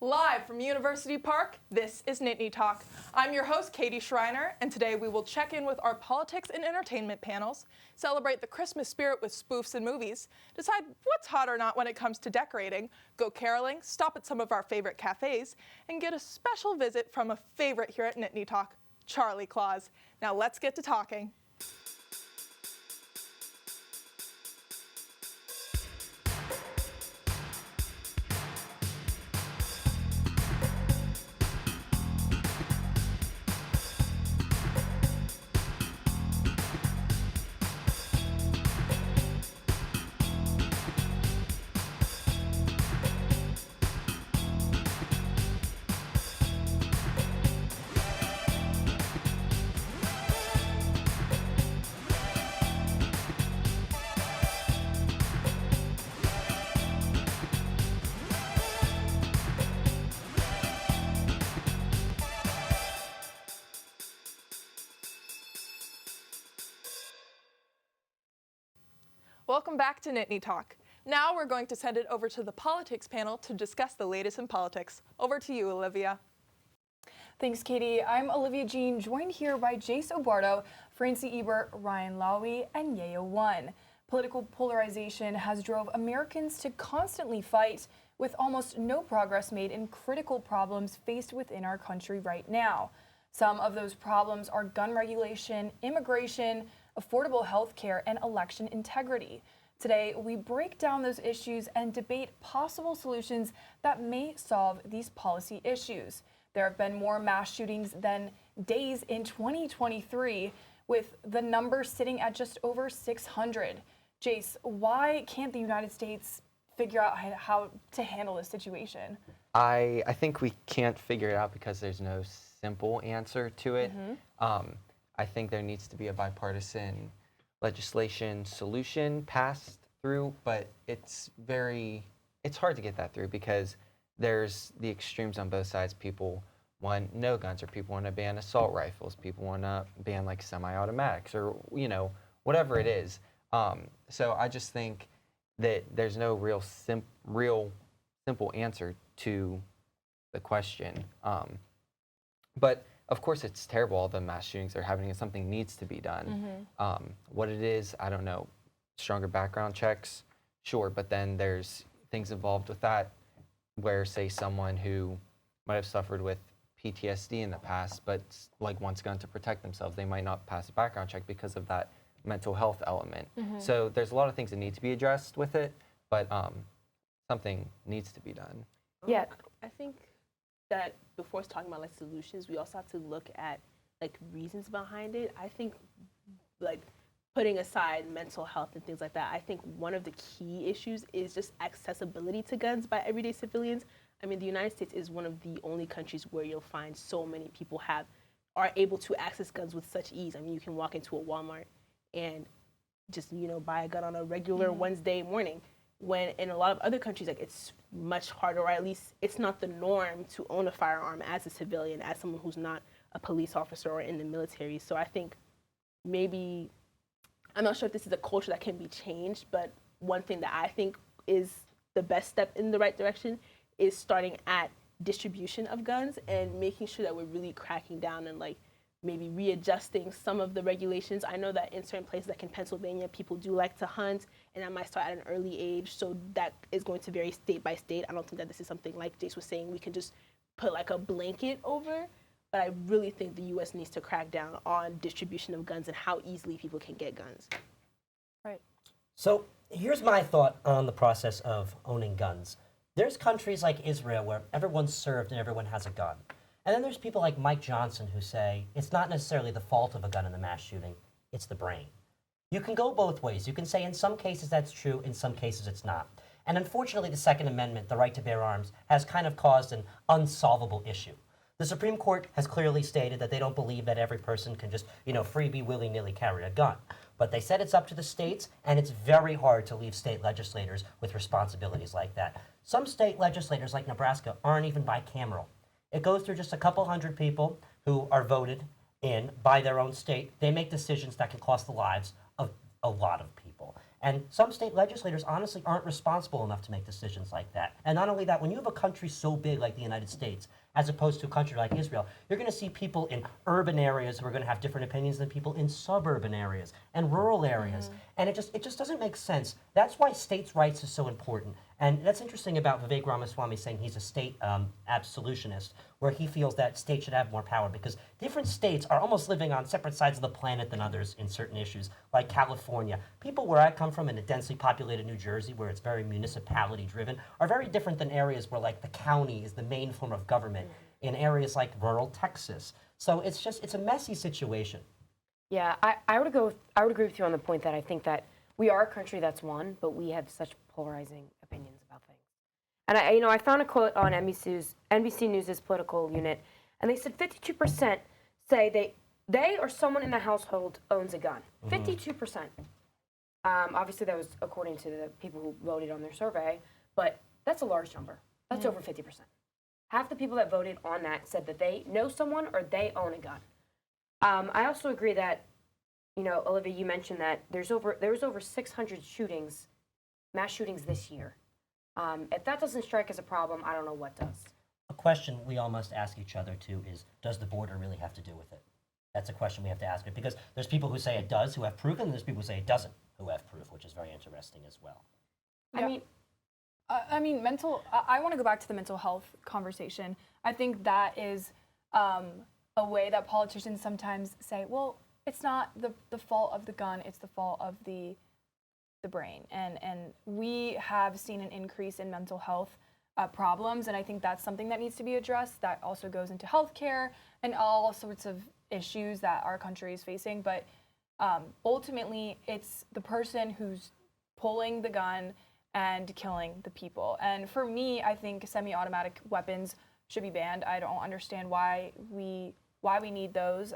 Live from University Park, this is Nittany Talk. I'm your host, Katie Schreiner, and today we will check in with our politics and entertainment panels, celebrate the Christmas spirit with spoofs and movies, decide what's hot or not when it comes to decorating, go caroling, stop at some of our favorite cafes, and get a special visit from a favorite here at Nittany Talk, Charlie Klaus. Now let's get to talking. Welcome back to Nittany Talk. Now we're going to send it over to the politics panel to discuss the latest in politics. Over to you, Olivia. Thanks, Katie. I'm Olivia Jean, joined here by Jace Obardo, Francie Ebert, Ryan Lowy, and Yayo One. Political polarization has drove Americans to constantly fight, with almost no progress made in critical problems faced within our country right now. Some of those problems are gun regulation, immigration, affordable health care, and election integrity. Today, we break down those issues and debate possible solutions that may solve these policy issues. There have been more mass shootings than days in 2023, with the number sitting at just over 600. Jace, why can't the United States figure out how to handle this situation? I think we can't figure it out because there's no simple answer to it. I think there needs to be a bipartisan legislation solution passed through, but it's hard to get that through because there's the extremes on both sides. People want no guns, or people want to ban assault rifles, people want to ban like semi-automatics, or whatever it is. So I just think that there's no real simple answer to the question. But of course, it's terrible, all the mass shootings that are happening, and something needs to be done. What it is, I don't know. Stronger background checks, sure, but then there's things involved with that where, say, someone who might have suffered with PTSD in the past, but like wants a gun to protect themselves, they might not pass a background check because of that mental health element. So there's a lot of things that need to be addressed with it, but something needs to be done. Yeah, I think that before talking about like solutions, we also have to look at like reasons behind it. I think like putting aside mental health and things like that, I think one of the key issues is just accessibility to guns by everyday civilians. I mean, the United States is one of the only countries where you'll find so many people are able to access guns with such ease. I mean, you can walk into a Walmart and just, buy a gun on a regular Wednesday morning. When in a lot of other countries, like it's much harder, or at least it's not the norm to own a firearm as a civilian, as someone who's not a police officer or in the military. So I think maybe, I'm not sure if this is a culture that can be changed, but one thing that I think is the best step in the right direction is starting at distribution of guns and making sure that we're really cracking down and like maybe readjusting some of the regulations. I know that in certain places, like in Pennsylvania, people do like to hunt, and that might start at an early age, so that is going to vary state by state. I don't think that this is something, like Jace was saying, we can just put like a blanket over, but I really think the U.S. needs to crack down on distribution of guns and how easily people can get guns. Right. So here's my thought on the process of owning guns. There's countries like Israel where everyone's served and everyone has a gun. And then there's people like Mike Johnson who say it's not necessarily the fault of a gun in the mass shooting, it's the brain. You can go both ways. You can say in some cases that's true, in some cases it's not. And unfortunately, the Second Amendment, the right to bear arms, has kind of caused an unsolvable issue. The Supreme Court has clearly stated that they don't believe that every person can just, freebie willy-nilly carry a gun. But they said it's up to the states, and it's very hard to leave state legislators with responsibilities like that. Some state legislators, like Nebraska, aren't even bicameral. It goes through just a couple hundred people who are voted in by their own state. They make decisions that can cost the lives of a lot of people. And some state legislators honestly aren't responsible enough to make decisions like that. And not only that, when you have a country so big like the United States, as opposed to a country like Israel, you're going to see people in urban areas who are going to have different opinions than people in suburban areas and rural areas. And it just doesn't make sense. That's why states' rights is so important. And that's interesting about Vivek Ramaswamy saying he's a state absolutionist, where he feels that states should have more power because different states are almost living on separate sides of the planet than others in certain issues, like California. People where I come from in a densely populated New Jersey, where it's very municipality driven, are very different than areas where like the county is the main form of government in areas like rural Texas. So it's a messy situation. Yeah, I would agree with you on the point that I think that we are a country that's one, but we have such polarizing opinions about things. And I found a quote on NBC News' political unit, and they said 52% say they or someone in the household owns a gun. 52%. Obviously, that was according to the people who voted on their survey, but that's a large number. That's over 50%. Half the people that voted on that said that they know someone or they own a gun. I also agree that, Olivia, you mentioned that there was over 600 shootings, mass shootings this year. If that doesn't strike as a problem, I don't know what does. A question we all must ask each other too is, does the border really have to do with it? That's a question we have to ask it because there's people who say it does, who have proof, and there's people who say it doesn't, who have proof, which is very interesting as well. Yeah. I want to go back to the mental health conversation. I think that is a way that politicians sometimes say, well, it's not the fault of the gun, it's the fault of the brain. And we have seen an increase in mental health problems, and I think that's something that needs to be addressed. That also goes into healthcare and all sorts of issues that our country is facing. But ultimately, it's the person who's pulling the gun and killing the people. And for me, I think semi-automatic weapons should be banned. I don't understand why we need those.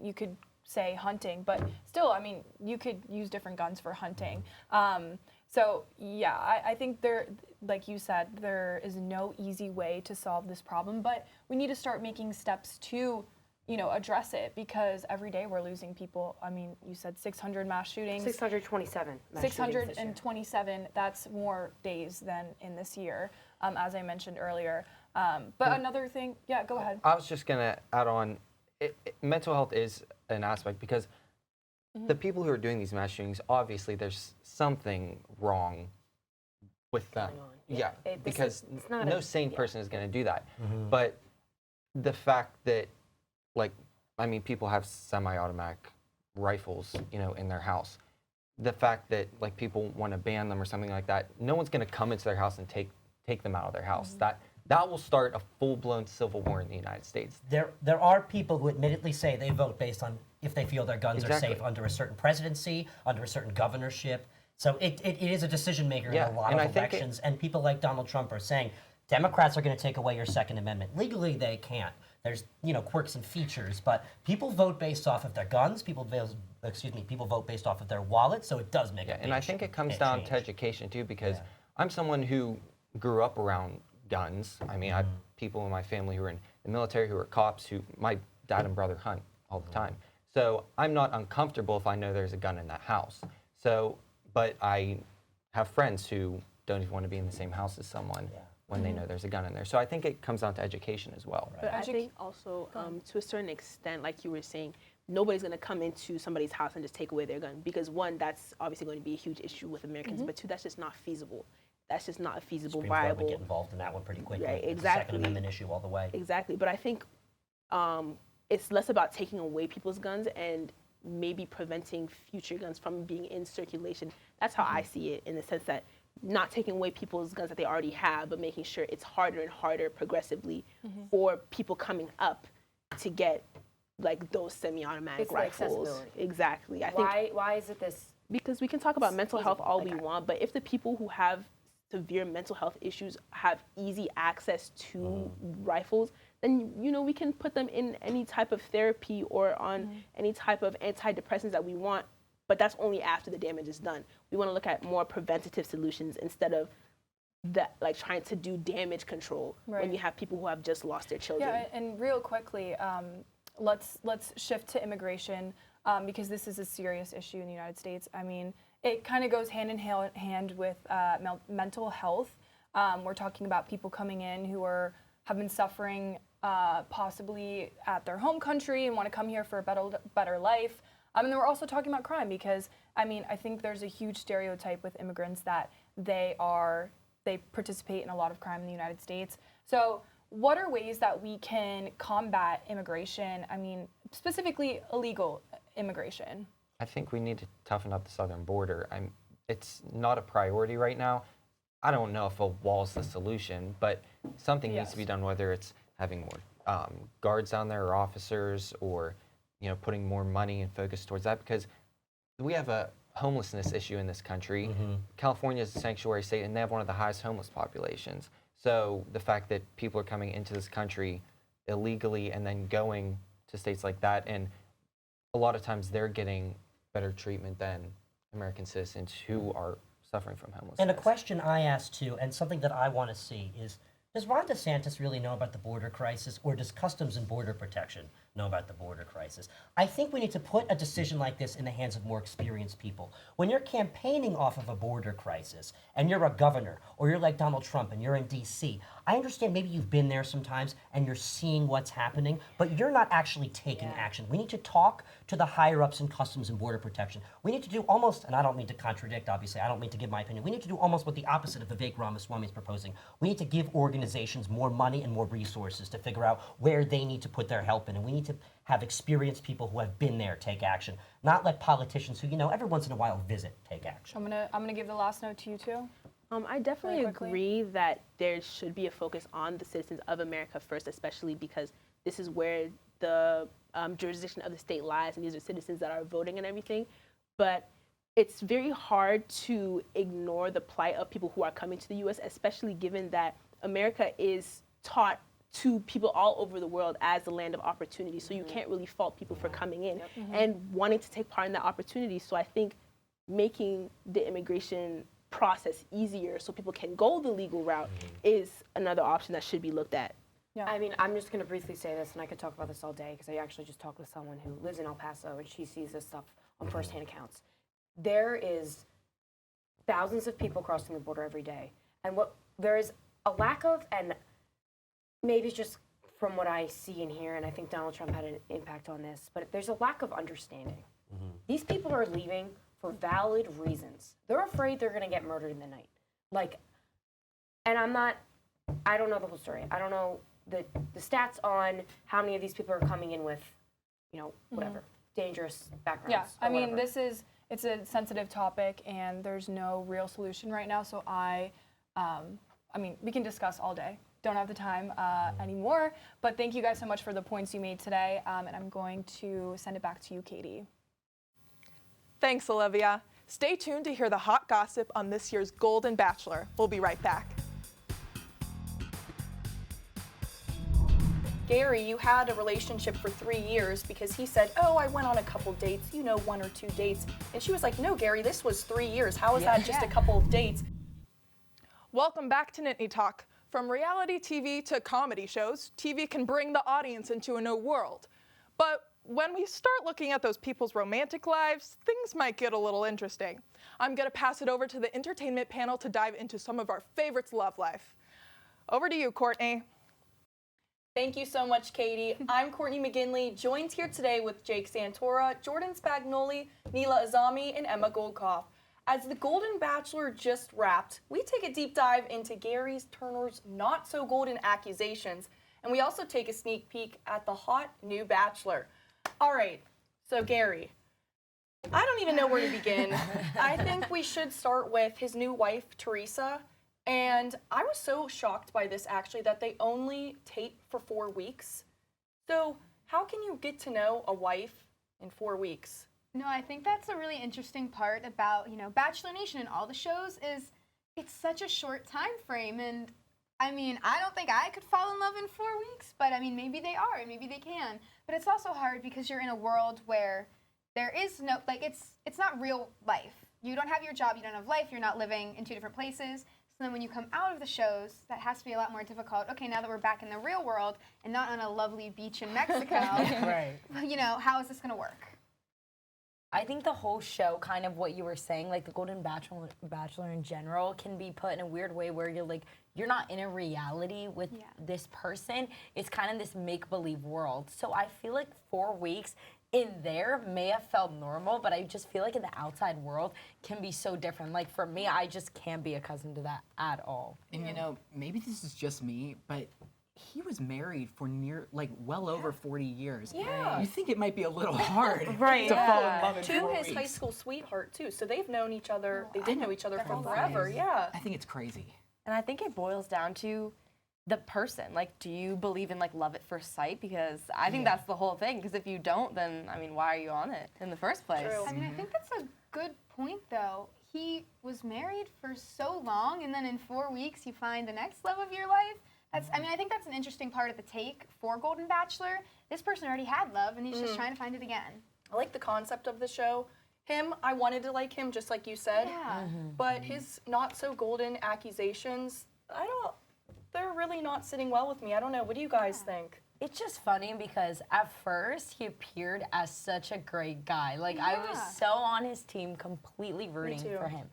You could say hunting, but still, you could use different guns for hunting. I think there, like you said, there is no easy way to solve this problem, but we need to start making steps to, address it because every day we're losing people. You said 600 mass shootings. 627 mass 627, that's more days than in this year, as I mentioned earlier. But another thing, go ahead. I was just going to add on, mental health is an aspect because the people who are doing these mass shootings, obviously there's something wrong with them. Yeah, because no sane person is going to do that. But the fact that, people have semi-automatic rifles, in their house. The fact that, people want to ban them or something like that, no one's going to come into their house and take them out of their house. That will start a full-blown civil war in the United States. There are people who admittedly say they vote based on if they feel their guns are safe under a certain presidency, under a certain governorship. So it is a decision maker in a lot of elections. And people like Donald Trump are saying, Democrats are going to take away your Second Amendment. Legally, they can't. There's quirks and features, but people vote based off of their guns. People vote based off of their wallets. So it does make a big and I think it comes down to education too, because I'm someone who grew up around guns. I have people in my family who are in the military, who are cops, who my dad and brother hunt all the time. So I'm not uncomfortable if I know there's a gun in that house. So, but I have friends who don't even want to be in the same house as someone when they know there's a gun in there. So I think it comes down to education as well. But I think also, to a certain extent, like you were saying, nobody's going to come into somebody's house and just take away their gun because one, that's obviously going to be a huge issue with Americans, but two, that's just not feasible. That's just not a feasible, Supreme Court viable. would get involved in that one pretty quickly. Right, It's a exactly. Second Amendment issue all the way. Exactly, but I think it's less about taking away people's guns and maybe preventing future guns from being in circulation. That's how I see it, in the sense that not taking away people's guns that they already have, but making sure it's harder and harder progressively for people coming up to get those semi-automatic rifles. Exactly. Why is it this? Because we can talk about mental health all we want, but if the people who have severe mental health issues have easy access to rifles, then we can put them in any type of therapy or on any type of antidepressants that we want, but that's only after the damage is done. We want to look at more preventative solutions instead of that, trying to do damage control when you have people who have just lost their children. Yeah, and real quickly, let's shift to immigration because this is a serious issue in the United States. it kind of goes hand in hand with mental health. We're talking about people coming in who have been suffering possibly at their home country and want to come here for a better life. And then we're also talking about crime because, I mean, I think there's a huge stereotype with immigrants that they participate in a lot of crime in the United States. So what are ways that we can combat immigration? I mean, specifically illegal immigration. I think we need to toughen up the southern border. It's not a priority right now. I don't know if a wall's the solution, but something needs to be done, whether it's having more guards down there or officers, or putting more money and focus towards that, because we have a homelessness issue in this country. California is a sanctuary state, and they have one of the highest homeless populations. So the fact that people are coming into this country illegally and then going to states like that, and a lot of times they're getting better treatment than American citizens who are suffering from homelessness. And a question I asked too, and something that I want to see is, does Ron DeSantis really know about the border crisis, or does Customs and Border Protection know about the border crisis? I think we need to put a decision like this in the hands of more experienced people. When you're campaigning off of a border crisis, and you're a governor, or you're like Donald Trump and you're in D.C., I understand maybe you've been there sometimes and you're seeing what's happening, but you're not actually taking action. We need to talk to the higher-ups in Customs and Border Protection. We need to do almost, and I don't mean to contradict, obviously, I don't mean to give my opinion, we need to do almost what the opposite of Vivek Ramaswamy is proposing. We need to give organizations more money and more resources to figure out where they need to put their help in, and we need to have experienced people who have been there take action, not let politicians who, every once in a while visit take action. I'm gonna give the last note to you too. I definitely agree that there should be a focus on the citizens of America first, especially because this is where the jurisdiction of the state lies, and these are citizens that are voting and everything. But it's very hard to ignore the plight of people who are coming to the U.S., especially given that America is taught to people all over the world as the land of opportunity. So you can't really fault people for coming in and wanting to take part in that opportunity. So I think making the immigration process easier so people can go the legal route is another option that should be looked at. Yeah. I mean, I'm just going to briefly say this, and I could talk about this all day, because I actually just talked with someone who lives in El Paso, and she sees this stuff on firsthand accounts. There is thousands of people crossing the border every day, and there is a lack of, and maybe it's just from what I see and hear, and I think Donald Trump had an impact on this, but there's a lack of understanding. These people are leaving for valid reasons. They're afraid they're going to get murdered in the night. And I don't know the whole story. I don't know the stats on how many of these people are coming in with, whatever, dangerous backgrounds. Yeah, I mean, whatever. it's a sensitive topic, and there's no real solution right now. So I mean, we can discuss all day. Don't have the time anymore. But thank you guys so much for the points you made today. And I'm going to send it back to you, Katie. Thanks, Olivia. Stay tuned to hear the hot gossip on this year's Golden Bachelor. We'll be right back. Gary, you had a relationship for 3 years because he said, oh, I went on a couple dates, 1 or 2 dates. And she was like, no, Gary, this was 3 years. How is that just a couple of dates? Welcome back to Nittany Talk. From reality TV to comedy shows, TV can bring the audience into a new world. But when we start looking at those people's romantic lives, things might get a little interesting. I'm going to pass it over to the entertainment panel to dive into some of our favorites' love life. Over to you, Courtney. Thank you so much, Katie. I'm Courtney McGinley, joined here today with Jake Santora, Jordan Spagnoli, Neela Azami, and Emma Goldkoff. As the Golden Bachelor just wrapped, we take a deep dive into Gary Turner's not-so-golden accusations, and we also take a sneak peek at the hot new Bachelor. All right, so Gary, I don't even know where to begin. I think we should start with his new wife, Teresa. And I was so shocked by this, actually, that they only tape for 4 weeks. So how can you get to know a wife in 4 weeks? No, I think that's a really interesting part about, Bachelor Nation and all the shows is it's such a short time frame. And, I mean, I don't think I could fall in love in 4 weeks, but, I mean, maybe they are, and maybe they can. But it's also hard because you're in a world where there is no, it's not real life. You don't have your job, you don't have life, you're not living in 2 different places. So then when you come out of the shows, that has to be a lot more difficult. Okay, now that we're back in the real world and not on a lovely beach in Mexico, Right. how is this going to work? I think the whole show, kind of what you were saying, like the Golden Bachelor in general, can be put in a weird way where you're not in a reality with this person. It's kind of this make-believe world. So I feel like 4 weeks in there may have felt normal, but I just feel like in the outside world can be so different. Like for me, I just can't be accustomed to that at all. And you know, maybe this is just me, but he was married for well over 40 years. Yeah. You think it might be a little hard Right. to fall in love in To 4 his weeks. high school sweetheart too, so they've known each other. They I did know. know each other That's forever. crazy. Yeah. I think it's crazy. And I think it boils down to the person. Like, do you believe in like love at first sight? Because I think that's the whole thing. Because if you don't, then I mean, why are you on it in the first place? True. I mean, I think that's a good point, though. He was married for so long, and then in 4 weeks, you find the next love of your life. I mean, I think that's an interesting part of the take for Golden Bachelor. This person already had love, and he's just trying to find it again. I like the concept of the show. I wanted to like him, just like you said. Yeah. But his not so golden accusations, they're really not sitting well with me. I don't know. What do you guys think? It's just funny because at first he appeared as such a great guy. Like I was so on his team, completely rooting too. for him.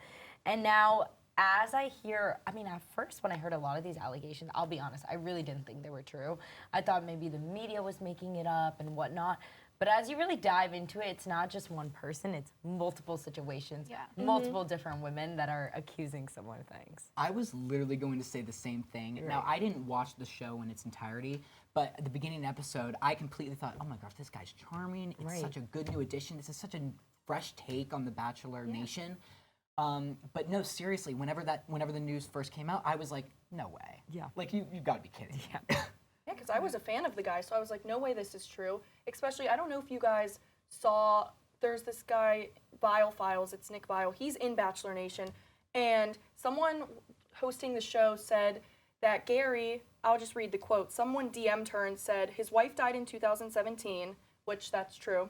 And now as I hear, I mean, at first when I heard a lot of these allegations, I'll be honest, I really didn't think they were true. I thought maybe the media was making it up and whatnot. But as you really dive into it, it's not just one person, it's multiple situations, multiple different women that are accusing someone of things. I was literally going to say the same thing. Right. Now, I didn't watch the show in its entirety, but at the beginning of the episode, I completely thought, oh my gosh, this guy's charming. It's such a good new addition. This is such a fresh take on the Bachelor Nation. But no, seriously, whenever the news first came out, I was like, no way. Yeah. Like, you've got to be kidding. Yeah. Yeah, because I was a fan of the guy, so I was like, no way this is true. Especially, I don't know if you guys saw, there's this guy, Vile Files, it's Nick Vile, he's in Bachelor Nation, and someone hosting the show said that Gary, I'll just read the quote, someone DM'd her and said, his wife died in 2017, which that's true,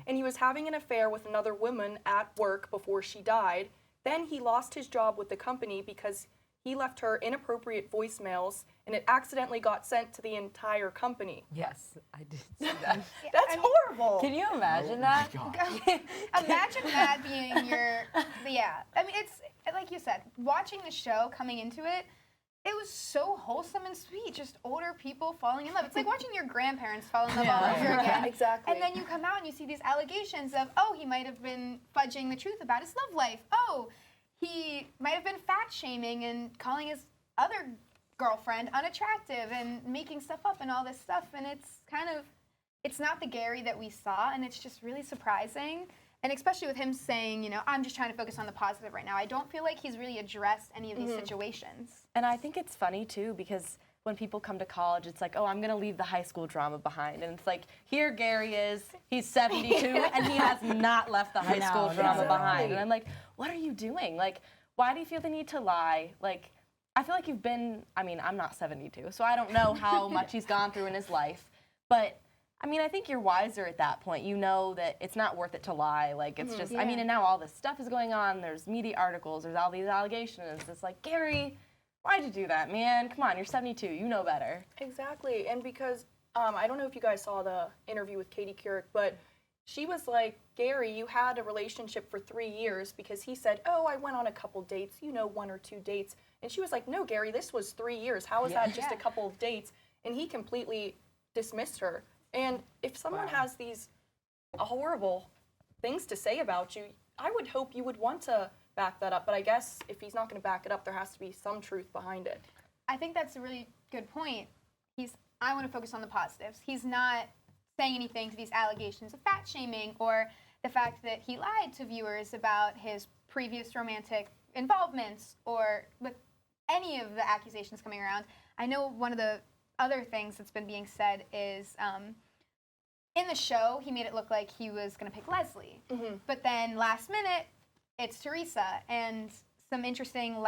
and he was having an affair with another woman at work before she died. Then he lost his job with the company because he left her inappropriate voicemails, and it accidentally got sent to the entire company. Yes, I did see that. That's horrible. Can you imagine that? Imagine that being your, I mean, it's, like you said, watching the show, coming into it, it was so wholesome and sweet, just older people falling in love. It's like watching your grandparents fall in love all over again. Exactly. And then you come out and you see these allegations of, oh, he might have been fudging the truth about his love life. Oh, he might have been fat shaming and calling his other girlfriend unattractive and making stuff up and all this stuff. And it's not the Gary that we saw, and it's just really surprising. And especially with him saying, I'm just trying to focus on the positive right now. I don't feel like he's really addressed any of these situations. And I think it's funny too because when people come to college, it's like, oh, I'm gonna leave the high school drama behind, and it's like, here Gary is, he's 72, and he has not left the high school drama behind. And I'm like, what are you doing? Like, why do you feel the need to lie? Like, I feel like you've been, I mean, I'm not 72, so I don't know how much he's gone through in his life, but I mean, I think you're wiser at that point. You know that it's not worth it to lie. Like, it's just, I mean, and now all this stuff is going on. There's media articles. There's all these allegations. It's like, Gary, why'd you do that, man? Come on, you're 72. You know better. Exactly. And because, I don't know if you guys saw the interview with Katie Couric, but she was like, Gary, you had a relationship for 3 years, because he said, oh, I went on a couple dates, 1 or 2 dates. And she was like, no, Gary, this was 3 years. How is that just a couple of dates? And he completely dismissed her. And if someone has these horrible things to say about you, I would hope you would want to back that up. But I guess if he's not going to back it up, there has to be some truth behind it. I think that's a really good point. I want to focus on the positives. He's not saying anything to these allegations of fat shaming or the fact that he lied to viewers about his previous romantic involvements or with any of the accusations coming around. I know one of the other things that's been being said is in the show, he made it look like he was going to pick Leslie. But then last minute, it's Teresa. And some interesting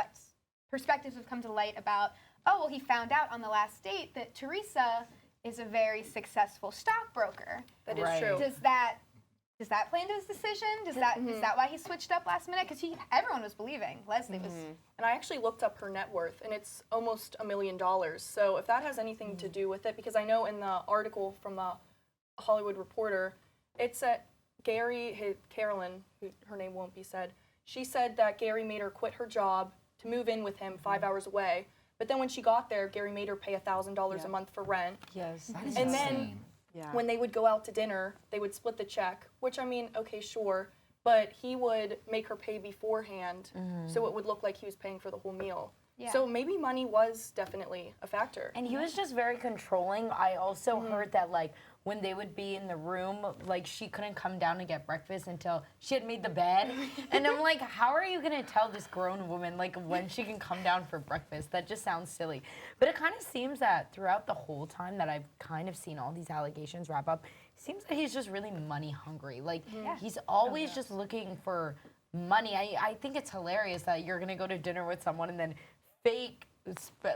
perspectives have come to light about, oh, well, he found out on the last date that Teresa is a very successful stockbroker. That is true. Does that play into his decision? Is that why he switched up last minute? Because everyone was believing Leslie was. And I actually looked up her net worth, and it's almost $1 million. So if that has anything to do with it, because I know in the article from the Hollywood Reporter, it said Carolyn, who her name won't be said, she said that Gary made her quit her job to move in with him 5 hours away. But then when she got there, Gary made her pay $1,000 a month for rent. Yes. That is And insane. then when they would go out to dinner, they would split the check, which, I mean, okay, sure. But he would make her pay beforehand, so it would look like he was paying for the whole meal. Yeah. So maybe money was definitely a factor. And he was just very controlling. I also heard that, like, when they would be in the room, like, she couldn't come down and get breakfast until she had made the bed. And I'm like, how are you going to tell this grown woman, like, when she can come down for breakfast? That just sounds silly. But it kind of seems that throughout the whole time that I've kind of seen all these allegations wrap up, it seems that he's just really money hungry. Like, he's always just looking for money. I think it's hilarious that you're going to go to dinner with someone and then fake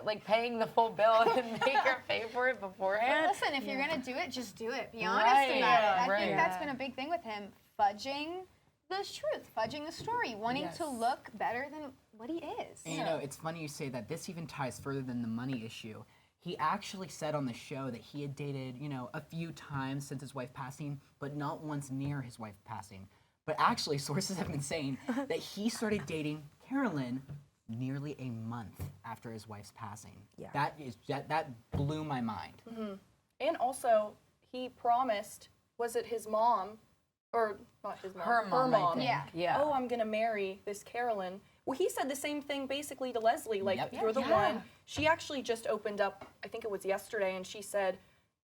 like paying the full bill and then make her pay for it beforehand. But listen, if you're gonna do it, just do it. Be honest about it. I think that's been a big thing with him, fudging the truth, fudging the story, wanting to look better than what he is. And, you know, it's funny you say that. This even ties further than the money issue. He actually said on the show that he had dated, you know, a few times since his wife passing, but not once near his wife passing. But actually, sources have been saying that he started dating Carolyn nearly a month after his wife's passing. Yeah. That blew my mind. And also, he promised, was it his mom, or not his mom? Her mom, I think. Yeah. Oh, I'm gonna marry this Carolyn. Well, he said the same thing basically to Leslie, like, Yep. you're the one. She actually just opened up, I think it was yesterday, and she said,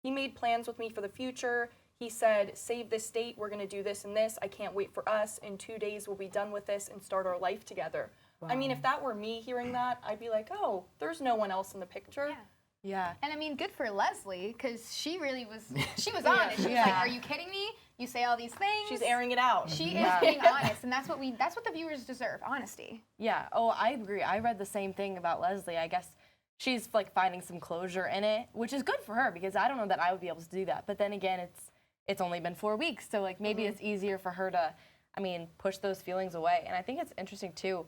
he made plans with me for the future. He said, save this date, we're gonna do this and this. I can't wait for us. In 2 days, we'll be done with this and start our life together. I mean, if that were me hearing that, I'd be like, oh, there's no one else in the picture. Yeah. And I mean, good for Leslie, because she really was, she was honest. She was like, are you kidding me? You say all these things. She's airing it out. She is being honest, and that's what the viewers deserve, honesty. Yeah. Oh, I agree. I read the same thing about Leslie. I guess she's like finding some closure in it, which is good for her because I don't know that I would be able to do that. But then again, it's only been 4 weeks, so like maybe it's easier for her to, I mean, push those feelings away. And I think it's interesting too.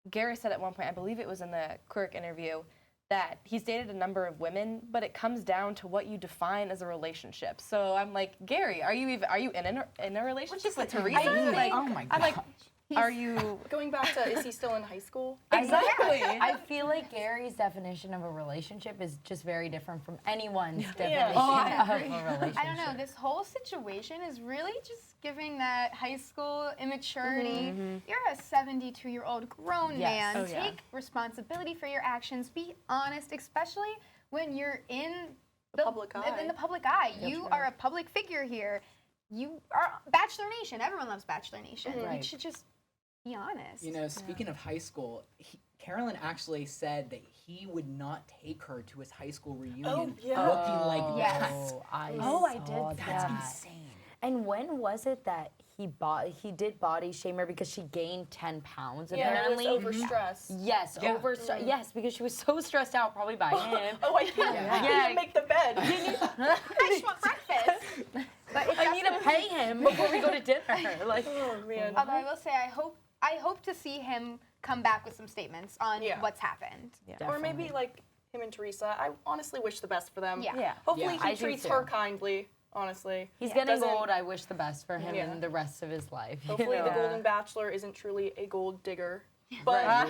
Gary said at one point, I believe it was in the Quirk interview, that he's dated a number of women, but it comes down to what you define as a relationship. So I'm like, Gary, are you in a relationship with Teresa? Like, Oh my I'm like, gosh. are you? Going back to, is he still in high school? Exactly. I feel like Gary's definition of a relationship is just very different from anyone's definition Yeah. of a relationship. I don't know. This whole situation is really just giving that high school immaturity. You're a 72-year-old grown man. Oh, yeah. Take responsibility for your actions. Be honest, especially when you're in the public eye. In the public eye. You are a public figure here. You are Bachelor Nation. Everyone loves Bachelor Nation. You should just be honest. You know, speaking of high school, Carolyn actually said that he would not take her to his high school reunion looking like that. I did saw see That's that. insane. And when was it that he did body shame her because she gained 10 pounds Yeah, it apparently? was over stress. Yes, yes, because she was so stressed out probably by him. Oh, I didn't make the bed. I just want breakfast. But I need to pay him before we go to dinner. Like, Oh, man. Although I will say, I hope to see him come back with some statements on what's happened. Or maybe like him and Teresa. I honestly wish the best for them. Yeah. Hopefully I he do treats too. her kindly, honestly. he's getting Doesn't- old. I wish the best for him Yeah. and the rest of his life. you Hopefully know? the Golden Bachelor isn't truly a gold digger. But,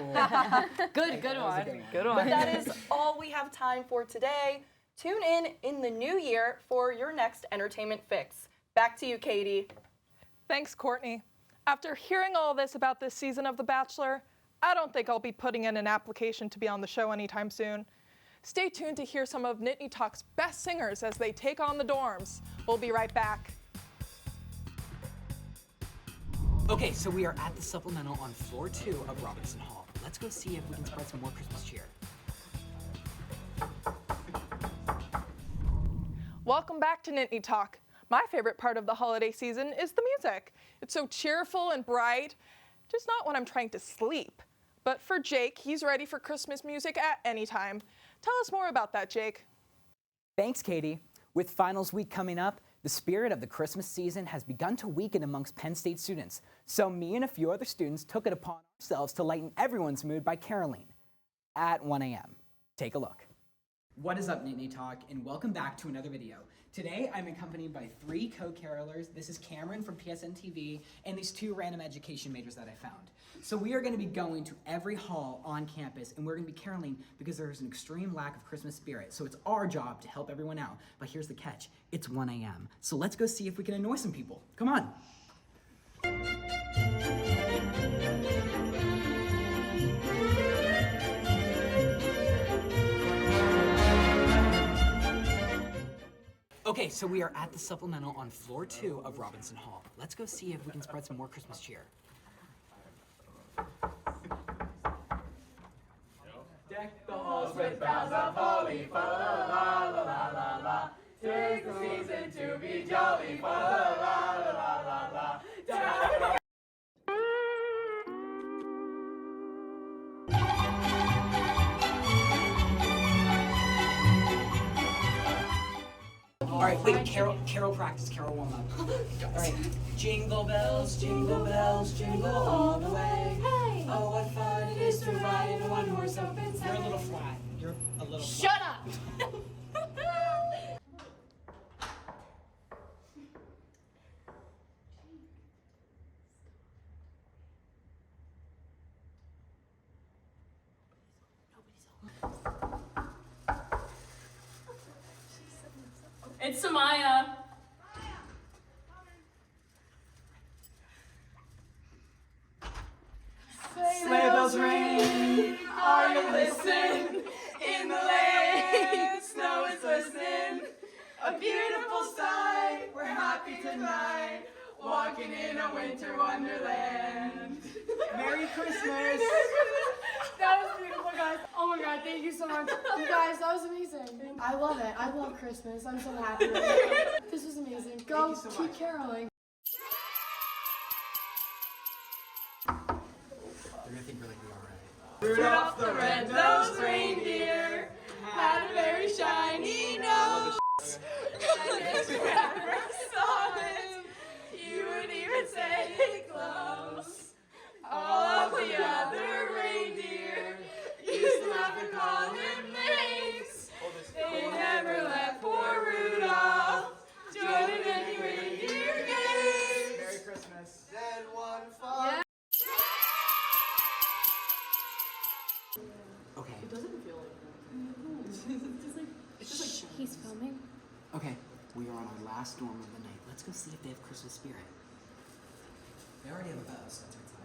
Good one. Good one. but that is all we have time for today. Tune in the new year for your next entertainment fix. Back to you, Katie. Thanks, Courtney. After hearing all this about this season of The Bachelor, I don't think I'll be putting in an application to be on the show anytime soon. Stay tuned to hear some of Nittany Talk's best singers as they take on the dorms. We'll be right back. Okay, so we are at the supplemental on floor 2 of Robinson Hall. Let's go see if we can spread some more Christmas cheer. Welcome back to Nittany Talk. My favorite part of the holiday season is the music. It's so cheerful and bright, just not when I'm trying to sleep. But for Jake, he's ready for Christmas music at any time. Tell us more about that, Jake. Thanks, Katie. With finals week coming up, the spirit of the Christmas season has begun to weaken amongst Penn State students. So me and a few other students took it upon ourselves to lighten everyone's mood by caroling at 1 a.m. Take a look. What is up, Nittany Talk, and welcome back to another video. Today, I'm accompanied by 3 co-carolers. This is Cameron from PSN TV, and these 2 random education majors that I found. So we are going to be going to every hall on campus, and we're going to be caroling because there's an extreme lack of Christmas spirit. So it's our job to help everyone out. But here's the catch. It's 1 a.m. So let's go see if we can annoy some people. Come on. Okay, so we are at the supplemental on floor 2 of Robinson Hall. Let's go see if we can spread some more Christmas cheer. Deck the halls with boughs of holly, fa la la la la la la. Tis the season to be jolly, fa la la la la la la. All right, wait, Carol practice, Carol warm up. All right, jingle bells, jingle all the way. Hey. Oh, what fun it is to ride in a one-horse open sleigh. You're a little flat. You're a little flat. Shut up! It's Samaya. Sleigh bells ring, are you listening? In the lane, snow is glistening. A beautiful sight, we're happy tonight, walking in a winter wonderland. Merry Christmas! That was beautiful, guys. Oh my God, thank you so much. You guys, that was amazing. I love it. I love Christmas. I'm so happy with it. This was amazing. Go, so keep much. caroling. They're gonna think we're like, we are right. Rudolph the red-nosed reindeer had a very shiny nose. And if you ever saw him, you would even say it close. All of the other reindeer used to laugh and call him names. They never let poor Rudolph join in any reindeer games. Merry Christmas. Then one fall. Okay. It doesn't feel like that. It's just like he's filming. Okay, we are on our last dorm of the night. Let's go see if they have Christmas spirit. They already have a bell, so it's outside.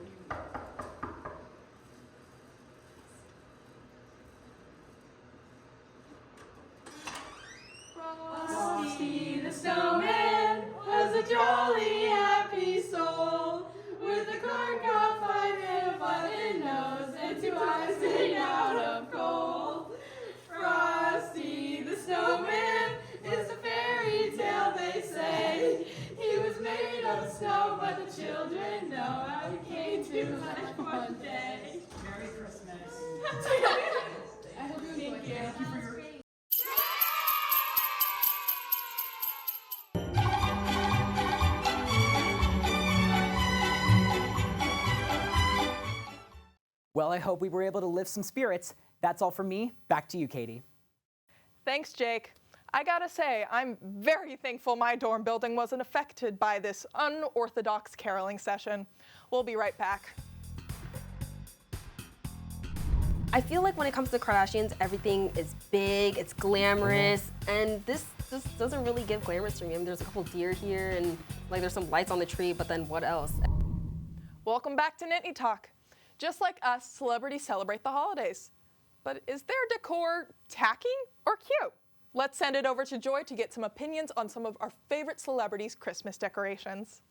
Frosty the snowman was a jolly, happy soul with a corncob pipe and a button nose and 2 eyes made out of coal. Frosty the snowman is a fairy tale, they say. He was made of snow, but the children know how he came to life one day. Merry Christmas. I hope you enjoyed it. Well, I hope we were able to lift some spirits. That's all from me. Back to you, Katie. Thanks, Jake. I gotta say, I'm very thankful my dorm building wasn't affected by this unorthodox caroling session. We'll be right back. I feel like when it comes to Kardashians, everything is big, it's glamorous, and this just doesn't really give glamorous to me. I mean, there's a couple deer here, and like there's some lights on the tree, but then what else? Welcome back to Nittany Talk. Just like us, celebrities celebrate the holidays. But is their decor tacky or cute? Let's send it over to Joy to get some opinions on some of our favorite celebrities' Christmas decorations.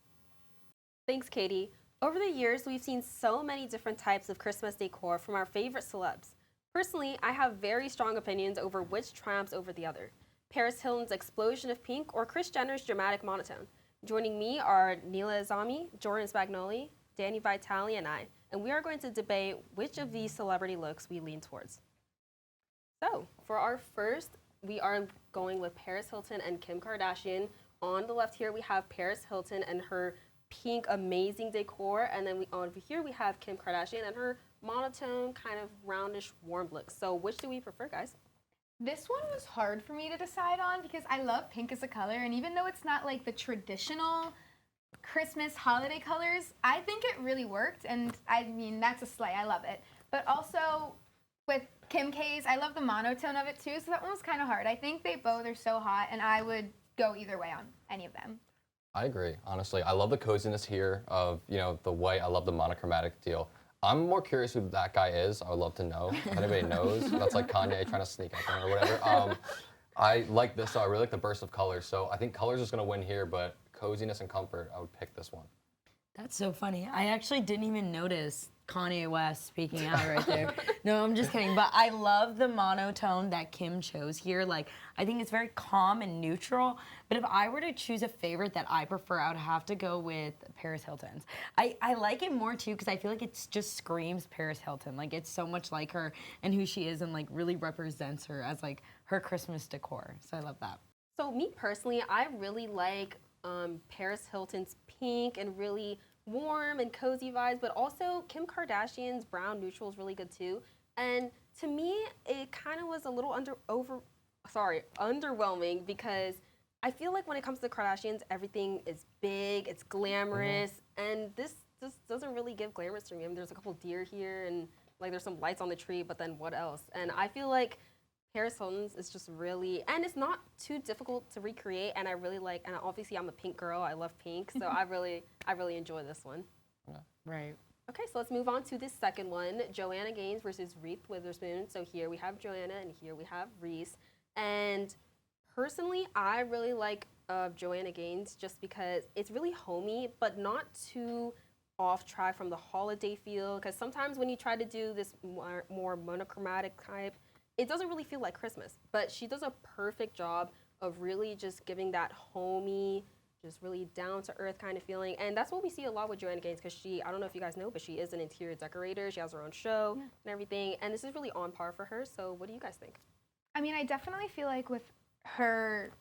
Thanks, Katie. Over the years, we've seen so many different types of Christmas decor from our favorite celebs. Personally, I have very strong opinions over which triumphs over the other. Paris Hilton's explosion of pink or Kris Jenner's dramatic monotone. Joining me are Neela Azami, Jordan Spagnoli, Danny Vitale, and I, and we are going to debate which of these celebrity looks we lean towards. So, for our first, we are going with Paris Hilton and Kim Kardashian. On the left here, we have Paris Hilton and her pink amazing decor, and then over here we have Kim Kardashian and her monotone kind of roundish warm look. So which do we prefer, guys? This one was hard for me to decide on because I love pink as a color, and even though it's not like the traditional Christmas holiday colors, I think it really worked, and I mean, that's a slay, I love it. But also, with Kim K's, I love the monotone of it too, so that one was kind of hard. I think they both are so hot, and I would go either way on any of them. I agree, honestly. I love the coziness here of, the white. I love the monochromatic deal. I'm more curious who that guy is. I would love to know if anybody knows. That's like Kanye trying to sneak up on or whatever. I like this, though. I really like the burst of colors. So I think colors is going to win here, but coziness and comfort, I would pick this one. That's so funny. I actually didn't even notice Kanye West speaking out right there. No, I'm just kidding. But I love the monotone that Kim chose here. Like, I think it's very calm and neutral. But if I were to choose a favorite that I prefer, I would have to go with Paris Hilton's. I like it more, too, because I feel like it just screams Paris Hilton. Like, it's so much like her and who she is and, like, really represents her as, like, her Christmas decor. So I love that. So me personally, I really like Paris Hilton's pink and really warm and cozy vibes, but also Kim Kardashian's brown neutral is really good too. And to me, it kind of was a little underwhelming because I feel like when it comes to the Kardashians, everything is big, it's glamorous, and this just doesn't really give glamorous to me. I mean, there's a couple deer here and like there's some lights on the tree, but then what else? And I feel like Paris Hilton's is just really, and it's not too difficult to recreate, and I really like, and obviously I'm a pink girl, I love pink, so I really enjoy this one. Yeah. Right. Okay, so let's move on to this second one, Joanna Gaines versus Reese Witherspoon. So here we have Joanna, and here we have Reese. And personally, I really like Joanna Gaines just because it's really homey, but not too off track from the holiday feel, because sometimes when you try to do this more monochromatic type, it doesn't really feel like Christmas, but she does a perfect job of really just giving that homey, just really down-to-earth kind of feeling. And that's what we see a lot with Joanna Gaines, because I don't know if you guys know, but she is an interior decorator. She has her own show and everything, and this is really on par for her. So what do you guys think? I mean, I definitely feel like with her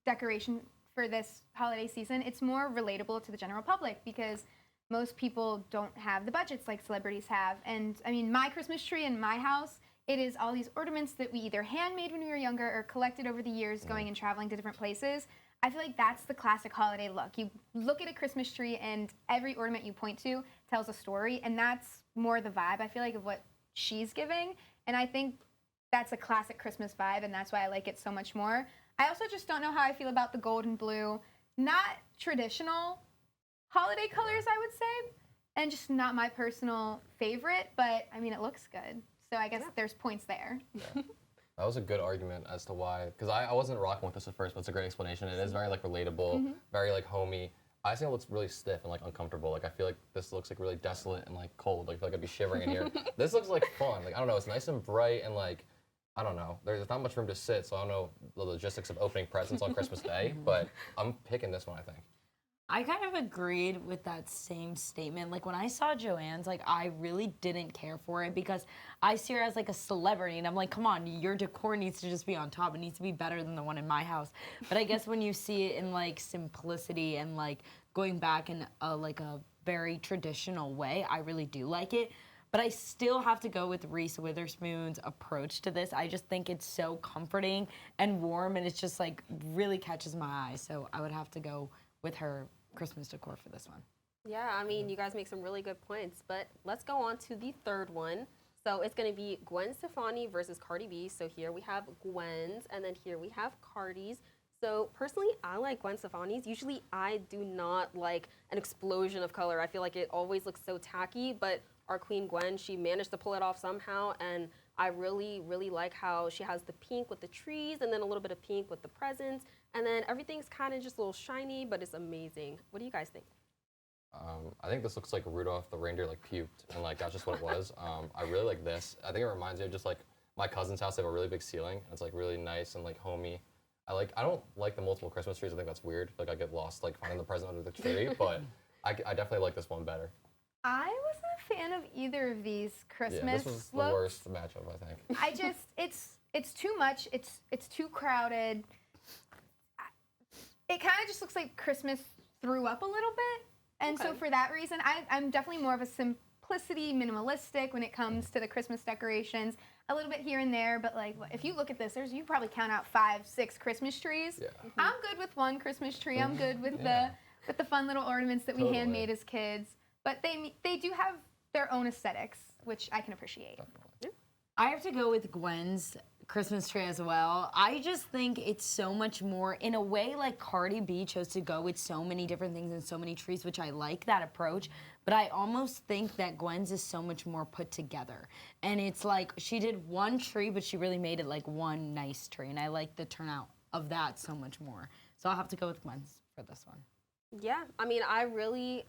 decoration for this holiday season, it's more relatable to the general public because most people don't have the budgets like celebrities have. And I mean, my Christmas tree in my house, it is all these ornaments that we either handmade when we were younger or collected over the years going and traveling to different places. I feel like that's the classic holiday look. You look at a Christmas tree and every ornament you point to tells a story, and that's more the vibe, I feel like, of what she's giving. And I think that's a classic Christmas vibe, and that's why I like it so much more. I also just don't know how I feel about the gold and blue. Not traditional holiday colors, I would say, and just not my personal favorite, but I mean, it looks good. So I guess there's points there. Yeah. That was a good argument as to why, because I wasn't rocking with this at first, but it's a great explanation. It is very like relatable, very like homey. I think it looks really stiff and like uncomfortable. Like I feel like this looks like really desolate and like cold. Like I feel like I'd be shivering in here. This looks like fun. Like I don't know, it's nice and bright and like, I don't know. There's not much room to sit, so I don't know the logistics of opening presents on Christmas Day, but I'm picking this one, I think. I kind of agreed with that same statement. Like when I saw Joanne's, like I really didn't care for it because I see her as like a celebrity and I'm like, come on, your decor needs to just be on top. It needs to be better than the one in my house. But I guess when you see it in like simplicity and like going back in like a very traditional way, I really do like it. But I still have to go with Reese Witherspoon's approach to this. I just think it's so comforting and warm and it's just like really catches my eye. So I would have to go with her Christmas decor for this one. Yeah, I mean, you guys make some really good points, but let's go on to the third one. So it's going to be Gwen Stefani versus Cardi B. So here we have Gwen's, and then here we have Cardi's. So personally, I like Gwen Stefani's. Usually I do not like an explosion of color. I feel like it always looks so tacky, but our queen Gwen, she managed to pull it off somehow, and I really, really like how she has the pink with the trees and then a little bit of pink with the presents, and then everything's kind of just a little shiny, but it's amazing. What do you guys think? I think this looks like Rudolph the reindeer like puked, and like that's just what it was. I really like this. I think it reminds me of just like my cousin's house. They have a really big ceiling, and it's like really nice and like homey. I don't like the multiple Christmas trees. I think that's weird. Like I get lost like finding the present under the tree, but I definitely like this one better. I wasn't a fan of either of these Christmas looks. This was the worst matchup, I think. It's too much. It's too crowded. It kind of just looks like Christmas threw up a little bit. And so for that reason, I'm definitely more of a simplicity, minimalistic when it comes to the Christmas decorations. a little bit here and there, but like if you look at this, you probably count out 5, 6 Christmas trees. Yeah. I'm good with one Christmas tree. I'm good with Yeah. the fun little ornaments that we Totally. handmade as kids. But they do have their own aesthetics, which I can appreciate. I have to go with Gwen's Christmas tree as well. I just think it's so much more, in a way, like Cardi B chose to go with so many different things and so many trees, which I like that approach. But I almost think that Gwen's is so much more put together. And it's like she did one tree, but she really made it like one nice tree. And I like the turnout of that so much more. So I'll have to go with Gwen's for this one. Yeah, I mean, I really,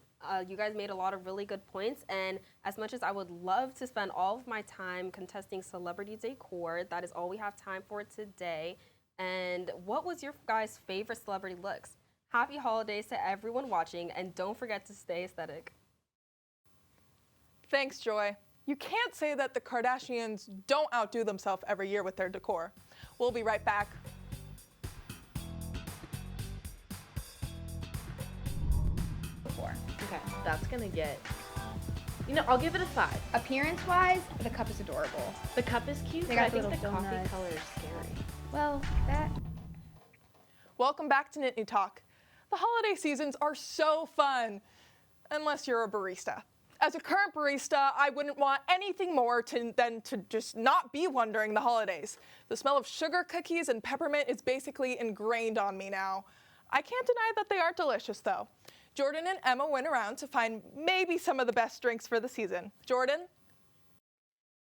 you guys made a lot of really good points. And as much as I would love to spend all of my time contesting celebrity decor, that is all we have time for today. And what was your guys' favorite celebrity looks? Happy holidays to everyone watching, and don't forget to stay aesthetic. Thanks, Joy. You can't say that the Kardashians don't outdo themselves every year with their decor. We'll be right back. Okay, that's gonna get, I'll give it a 5. Appearance-wise, the cup is adorable. The cup is cute, They but got I think the little coffee donuts. color is scary. Well, that Welcome back to Nittany Talk. The holiday seasons are so fun, unless you're a barista. As a current barista, I wouldn't want anything more than to just not be one during the holidays. The smell of sugar cookies and peppermint is basically ingrained on me now. I can't deny that they are delicious, though. Jordan and Emma went around to find maybe some of the best drinks for the season. Jordan?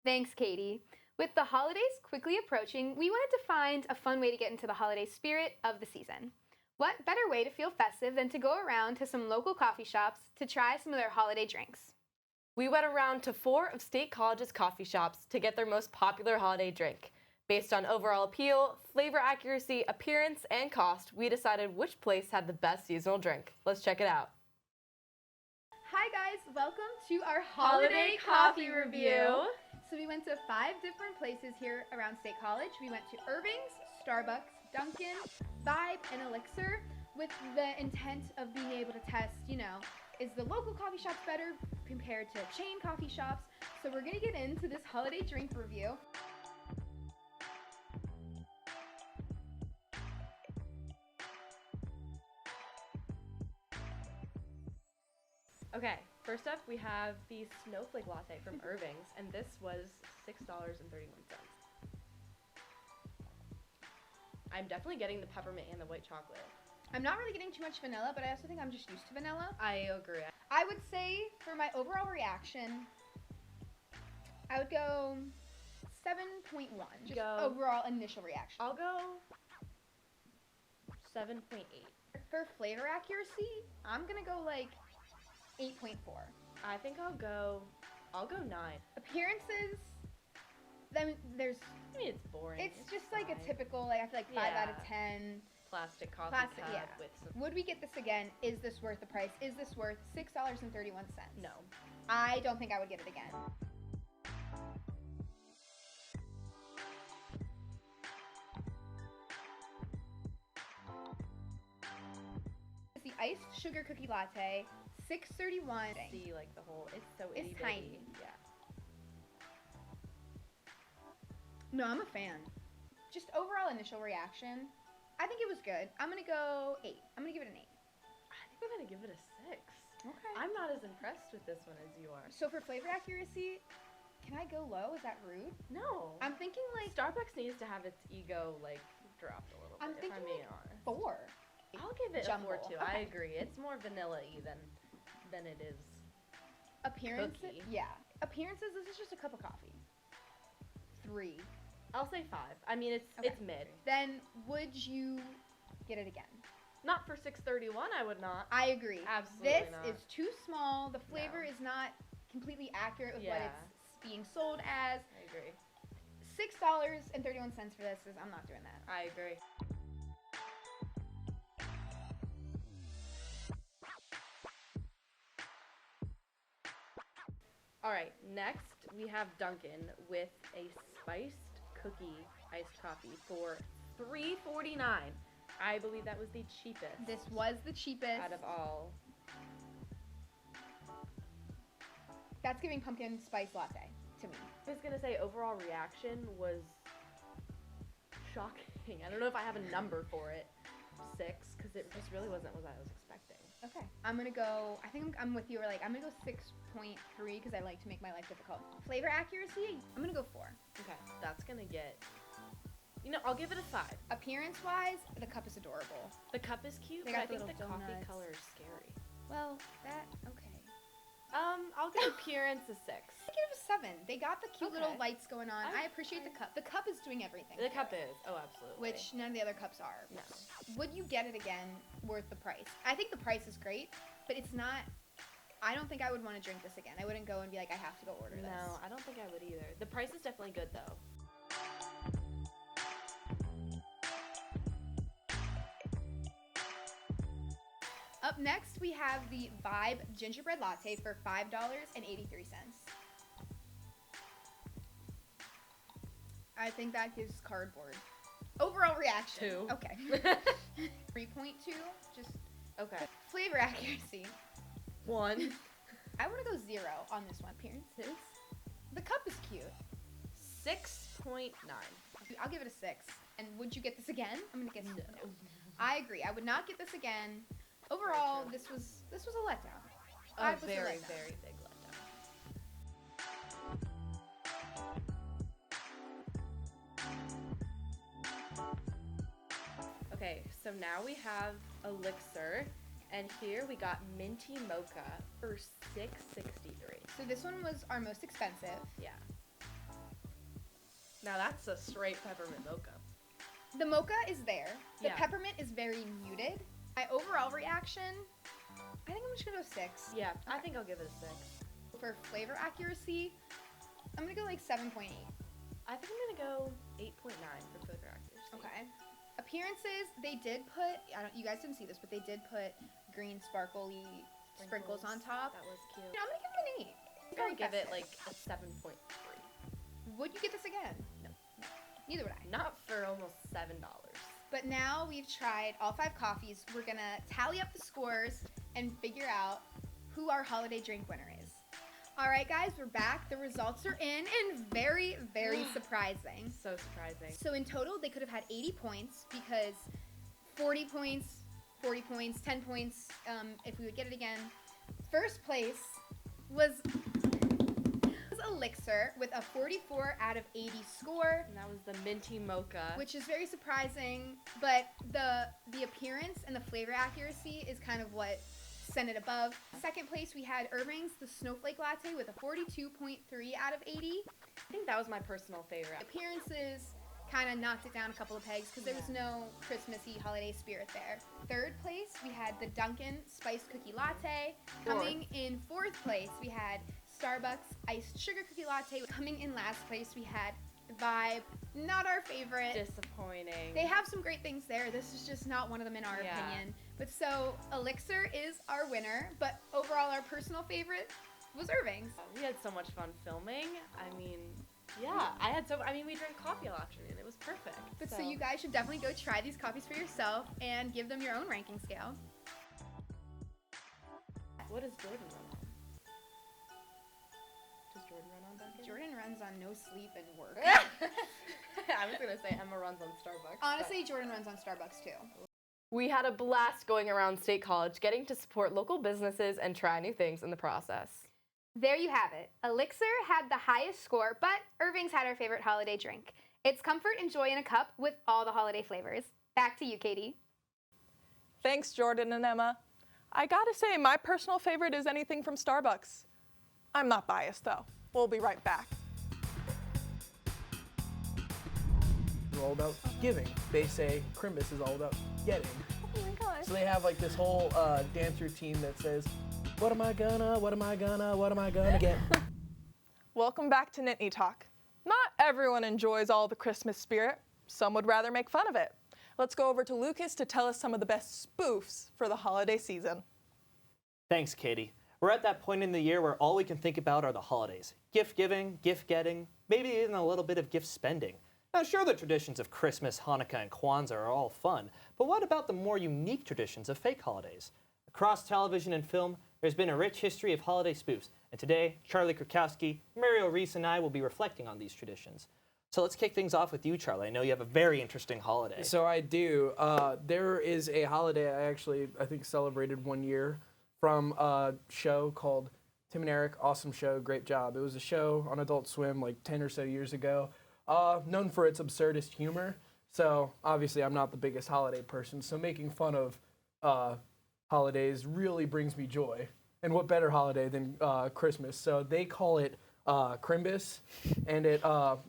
Thanks, Katie. With the holidays quickly approaching, we wanted to find a fun way to get into the holiday spirit of the season. What better way to feel festive than to go around to some local coffee shops to try some of their holiday drinks? We went around to 4 of State College's coffee shops to get their most popular holiday drink. Based on overall appeal, flavor accuracy, appearance, and cost, we decided which place had the best seasonal drink. Let's check it out. Hi guys, welcome to our holiday coffee review. So we went to 5 different places here around State College. We went to Irving's, Starbucks, Dunkin', Vibe, and Elixir with the intent of being able to test, is the local coffee shops better compared to chain coffee shops? So we're gonna get into this holiday drink review. Okay, first up we have the Snowflake Latte from Irving's, and this was $6.31. I'm definitely getting the peppermint and the white chocolate. I'm not really getting too much vanilla, but I also think I'm just used to vanilla. I agree. I would say for my overall reaction, I would go 7.1. Just overall initial reaction. I'll go 7.8. For flavor accuracy, I'm gonna go like 8.4. I think I'll go 9. Appearances, there's. I mean, it's boring. It's just like a typical, I feel like 5 out of 10. Plastic coffee Plastic, cup yeah. with some. Would we get this again? Is this worth the price? Is this worth $6.31? No. I don't think I would get it again. It's the iced sugar cookie latte, $6.31. See, like the whole, it's so It's itty tiny. bitty. Yeah. No, I'm a fan. Just overall initial reaction, I think it was good. I'm gonna go 8. I'm gonna give it an 8. I think I'm gonna give it a 6. Okay. I'm not as impressed with this one as you are. So for flavor accuracy, can I go low? Is that rude? No. I'm thinking like Starbucks needs to have its ego dropped a little I'm bit. If I'm thinking being honest. 4. I'll give it Jumbo. a 4 too. I Okay. agree. It's more vanilla-y than it is. Appearances, Cookie. yeah. Appearances, this is just a cup of coffee. 3. I'll say 5. I mean, it's mid. Then would you get it again? Not for $6.31. I would not. I agree. Absolutely This not. is too small. The flavor No. is not completely accurate with what Yeah. it's being sold as. I agree. $6.31 for this is, I'm not doing that. I agree. All right, next we have Dunkin' with a spiced cookie iced coffee for $3.49. I believe that was the cheapest This was the cheapest. out of all. That's giving pumpkin spice latte. to me. I was gonna say overall reaction was shocking. I don't know if I have a number for it. 6, because it just really wasn't what I was expecting. Okay. I'm gonna go, I think I'm with you, or like, I'm gonna go 6.3 because I like to make my life difficult. Flavor accuracy, I'm gonna go 4. Okay, that's gonna get, I'll give it a 5. Appearance-wise, the cup is adorable. The cup is cute, They but got I think the little coffee donuts. color is scary. Well, okay. I'll give appearance a 6. I give it a 7. They got the cute little Okay. lights going on. I appreciate the cup. The cup is doing everything. The for cup it, is, oh, absolutely. which none of the other cups are. No. Would you get it again worth the price? I think the price is great, but it's not. I don't think I would want to drink this again. I wouldn't go and be like, I have to go order this. No, I don't think I would either. The price is definitely good though. Up next, we have the Vibe Gingerbread Latte for $5.83. I think that gives cardboard. Overall reaction. 2. Okay. 3.2. Just Okay. flavor accuracy. 1. I want to go 0 on this one. Appearances. The cup is cute. 6.9. I'll give it a 6. And would you get this again? I'm gonna guess no. I agree. I would not get this again. Overall, this was a letdown. A was a very, letdown. very big letdown. Okay, so now we have Elixir, and here we got Minty Mocha for $6.63. So this one was our most expensive. Yeah. Now that's a straight peppermint mocha. The mocha is there. The Yeah. peppermint is very muted. My overall reaction, I think I'm just gonna go 6. Yeah, I think I'll give it a 6. For flavor accuracy, I'm gonna go like 7.8. I think I'm gonna go 8.9 for flavor accuracy. Okay. Appearances, they did put, you guys didn't see this, but they did put green sparkly sprinkles on top. That was cute. I'm gonna give it an 8. I think I'll give it like a 7.3. Would you get this again? No. Neither would I. Not for almost $7. But now we've tried all 5 coffees. We're gonna tally up the scores and figure out who our holiday drink winner is. All right, guys, we're back. The results are in, and very, very surprising. So surprising. So in total, they could have had 80 points because 40 points, 40 points, 10 points if we would get it again. First place was Elixir with a 44 out of 80 score. And that was the Minty Mocha. Which is very surprising, but the appearance and the flavor accuracy is kind of what sent it above. Second place, we had Irving's, the Snowflake Latte with a 42.3 out of 80. I think that was my personal favorite. Appearances kind of knocked it down a couple of pegs because there was no Christmassy holiday spirit there. Third place, we had the Dunkin' Spiced Cookie Latte. Coming in fourth place, we had Starbucks Iced Sugar Cookie Latte. Coming in last place, we had Vibe, not our favorite. Disappointing. They have some great things there. This is just not one of them in our opinion. But so Elixir is our winner, but overall our personal favorite was Irving's. We had so much fun filming. I mean, we drank coffee a lot afternoon. It was perfect. But so you guys should definitely go try these coffees for yourself and give them your own ranking scale. What does Jordan run on? Does Jordan run on Dunkin'? Jordan runs on no sleep and work. I was gonna say Emma runs on Starbucks. Honestly, Jordan runs on Starbucks too. We had a blast going around State College, getting to support local businesses and try new things in the process. There you have it. Elixir had the highest score, but Irving's had our favorite holiday drink. It's comfort and joy in a cup with all the holiday flavors. Back to you, Katie. Thanks, Jordan and Emma. I gotta say, my personal favorite is anything from Starbucks. I'm not biased, though. We'll be right back. It's all about giving. They say Crimbus is all about getting. Oh my gosh. So they have like this whole dance routine that says, what am I gonna get? Welcome back to Nittany Talk. Not everyone enjoys all the Christmas spirit. Some would rather make fun of it. Let's go over to Lucas to tell us some of the best spoofs for the holiday season. Thanks, Katie. We're at that point in the year where all we can think about are the holidays. Gift giving, gift getting, maybe even a little bit of gift spending. Now, sure, the traditions of Christmas, Hanukkah, and Kwanzaa are all fun, but what about the more unique traditions of fake holidays? Across television and film, there's been a rich history of holiday spoofs, And today, Charlie Krakowski, Muriel Reese, and I will be reflecting on these traditions. So let's kick things off with you, Charlie. I know you have a very interesting holiday. So I do. There is a holiday I think celebrated 1 year from a show called Tim and Eric. Awesome show, great job. It was a show on Adult Swim like 10 or so years ago, known for its absurdist humor. So obviously I'm not the biggest holiday person, so making fun of holidays really brings me joy. And what better holiday than Christmas? So they call it Crimbus, and it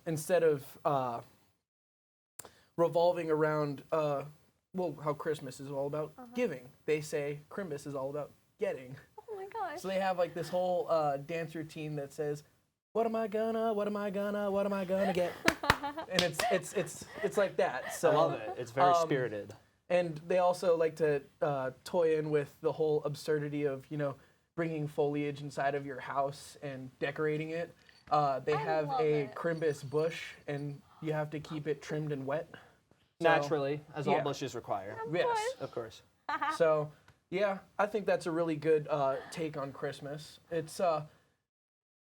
instead of revolving around how Christmas is all about giving, they say Crimbus is all about getting. Oh my gosh. So they have like this whole dance routine that says, what am I gonna get? And it's like that. So I love it. It's very spirited. And they also like to toy in with the whole absurdity of, bringing foliage inside of your house and decorating it. They have a Crimbus bush, and you have to keep it trimmed and wet. Naturally, as all bushes require. Yes. Of course. So, yeah, I think that's a really good take on Christmas. It's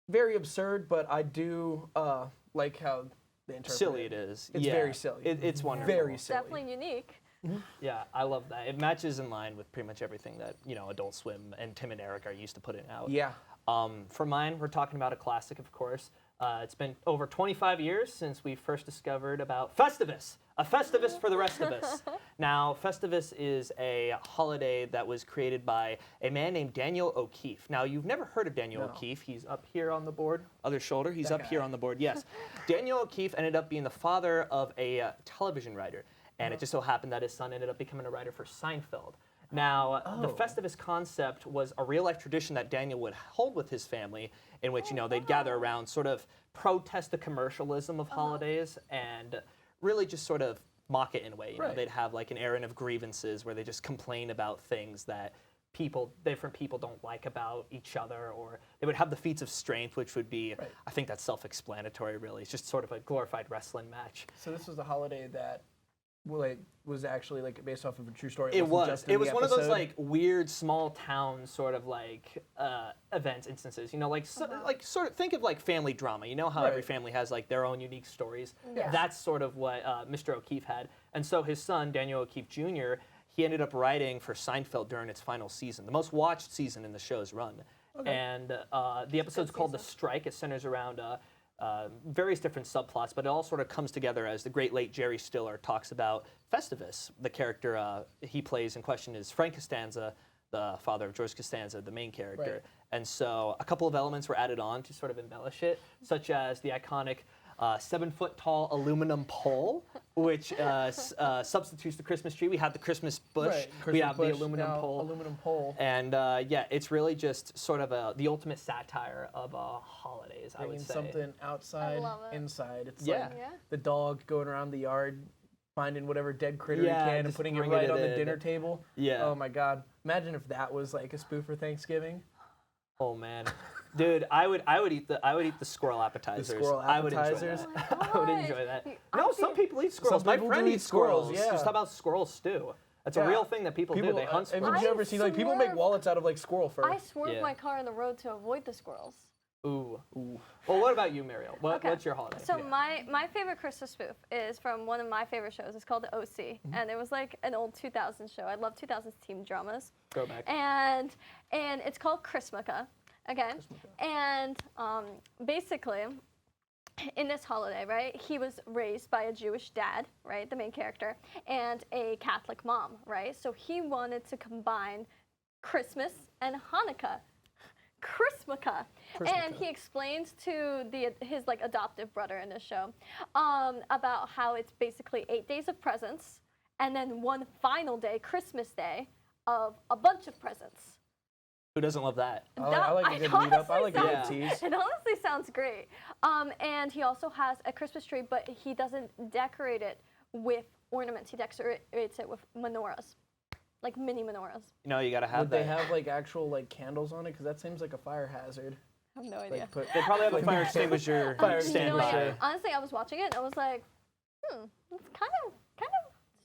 very absurd, but I do like how they interpret Silly it is. It's very silly. It's wonderful. Very silly. Definitely unique. Yeah, I love that. It matches in line with pretty much everything that, Adult Swim and Tim and Eric are used to putting out. Yeah. For mine, we're talking about a classic, of course. It's been over 25 years since we first discovered about Festivus, a Festivus for the rest of us. Now, Festivus is a holiday that was created by a man named Daniel O'Keefe. Now, you've never heard of Daniel O'Keefe. He's up here on the board, other shoulder. He's up here on the board, yes. Daniel O'Keefe ended up being the father of a television writer. And it just so happened that his son ended up becoming a writer for Seinfeld. Now, the Festivus concept was a real-life tradition that Daniel would hold with his family, in which, they'd gather around, sort of protest the commercialism of holidays, and really just sort of mock it in a way. They'd have like an airing of grievances where they just complain about things that different people don't like about each other, or they would have the feats of strength, which would be, I think that's self-explanatory, really. It's just sort of a glorified wrestling match. So this was a holiday that was actually like based off of a true story. It was. Just It was one of those episode. like weird small town sort of like events, instances. Sort of think of like family drama. You know how every family has like their own unique stories. Yeah. That's sort of what Mr. O'Keefe had. And so his son, Daniel O'Keefe Jr., he ended up writing for Seinfeld during its final season, the most watched season in the show's run. Okay. And the episode's called The Strike. It centers around various different subplots, but it all sort of comes together as the great late Jerry Stiller talks about Festivus. The character he plays in question is Frank Costanza, the father of George Costanza, the main character. Right. And so a couple of elements were added on to sort of embellish it, such as the iconic 7-foot-tall aluminum pole, which substitutes the Christmas tree. We have the Christmas bush. We have the aluminum pole. And it's really just sort of the ultimate satire of holidays, I would say. Something outside, inside. It's like Yeah. the dog going around the yard, finding whatever dead critter Yeah, he can and just putting it bringing right it on the in. dinner table. Yeah. Oh my God. Imagine if that was like a spoof for Thanksgiving. Oh man, dude, I would eat the squirrel appetizers. squirrel I would enjoy appetizers? that. I would enjoy that. I No, some people eat squirrels. My people friend do eat eats squirrels. squirrels, yeah. Just how about squirrel stew? That's a real thing that people do. They hunt squirrels. Haven't you ever seen people make wallets out of like squirrel fur? I swerved my car on the road to avoid the squirrels. Ooh. Well, what about you, Muriel? What's your holiday? So my favorite Christmas spoof is from one of my favorite shows. It's called The OC, and it was like an old 2000s show. I love 2000s teen dramas. Throwback. And it's called Chrismukkah, again. And basically, in this holiday, right, he was raised by a Jewish dad, right, the main character, and a Catholic mom, right? So he wanted to combine Christmas and Hanukkah. Chrismukkah. And he explains to his like adoptive brother in the show about how it's basically 8 days of presents and then one final day, Christmas Day, of a bunch of presents. Who doesn't love that? I like a good lead up. I like a good tease. It honestly sounds great. And he also has a Christmas tree, but he doesn't decorate it with ornaments. He decorates it with menorahs. Like mini menorahs. You know, you gotta have Would that. they have like actual like candles on it? Because that seems like a fire hazard. I have no idea. They probably have a fire extinguisher. Honestly, I was watching it and I was like, it's kind of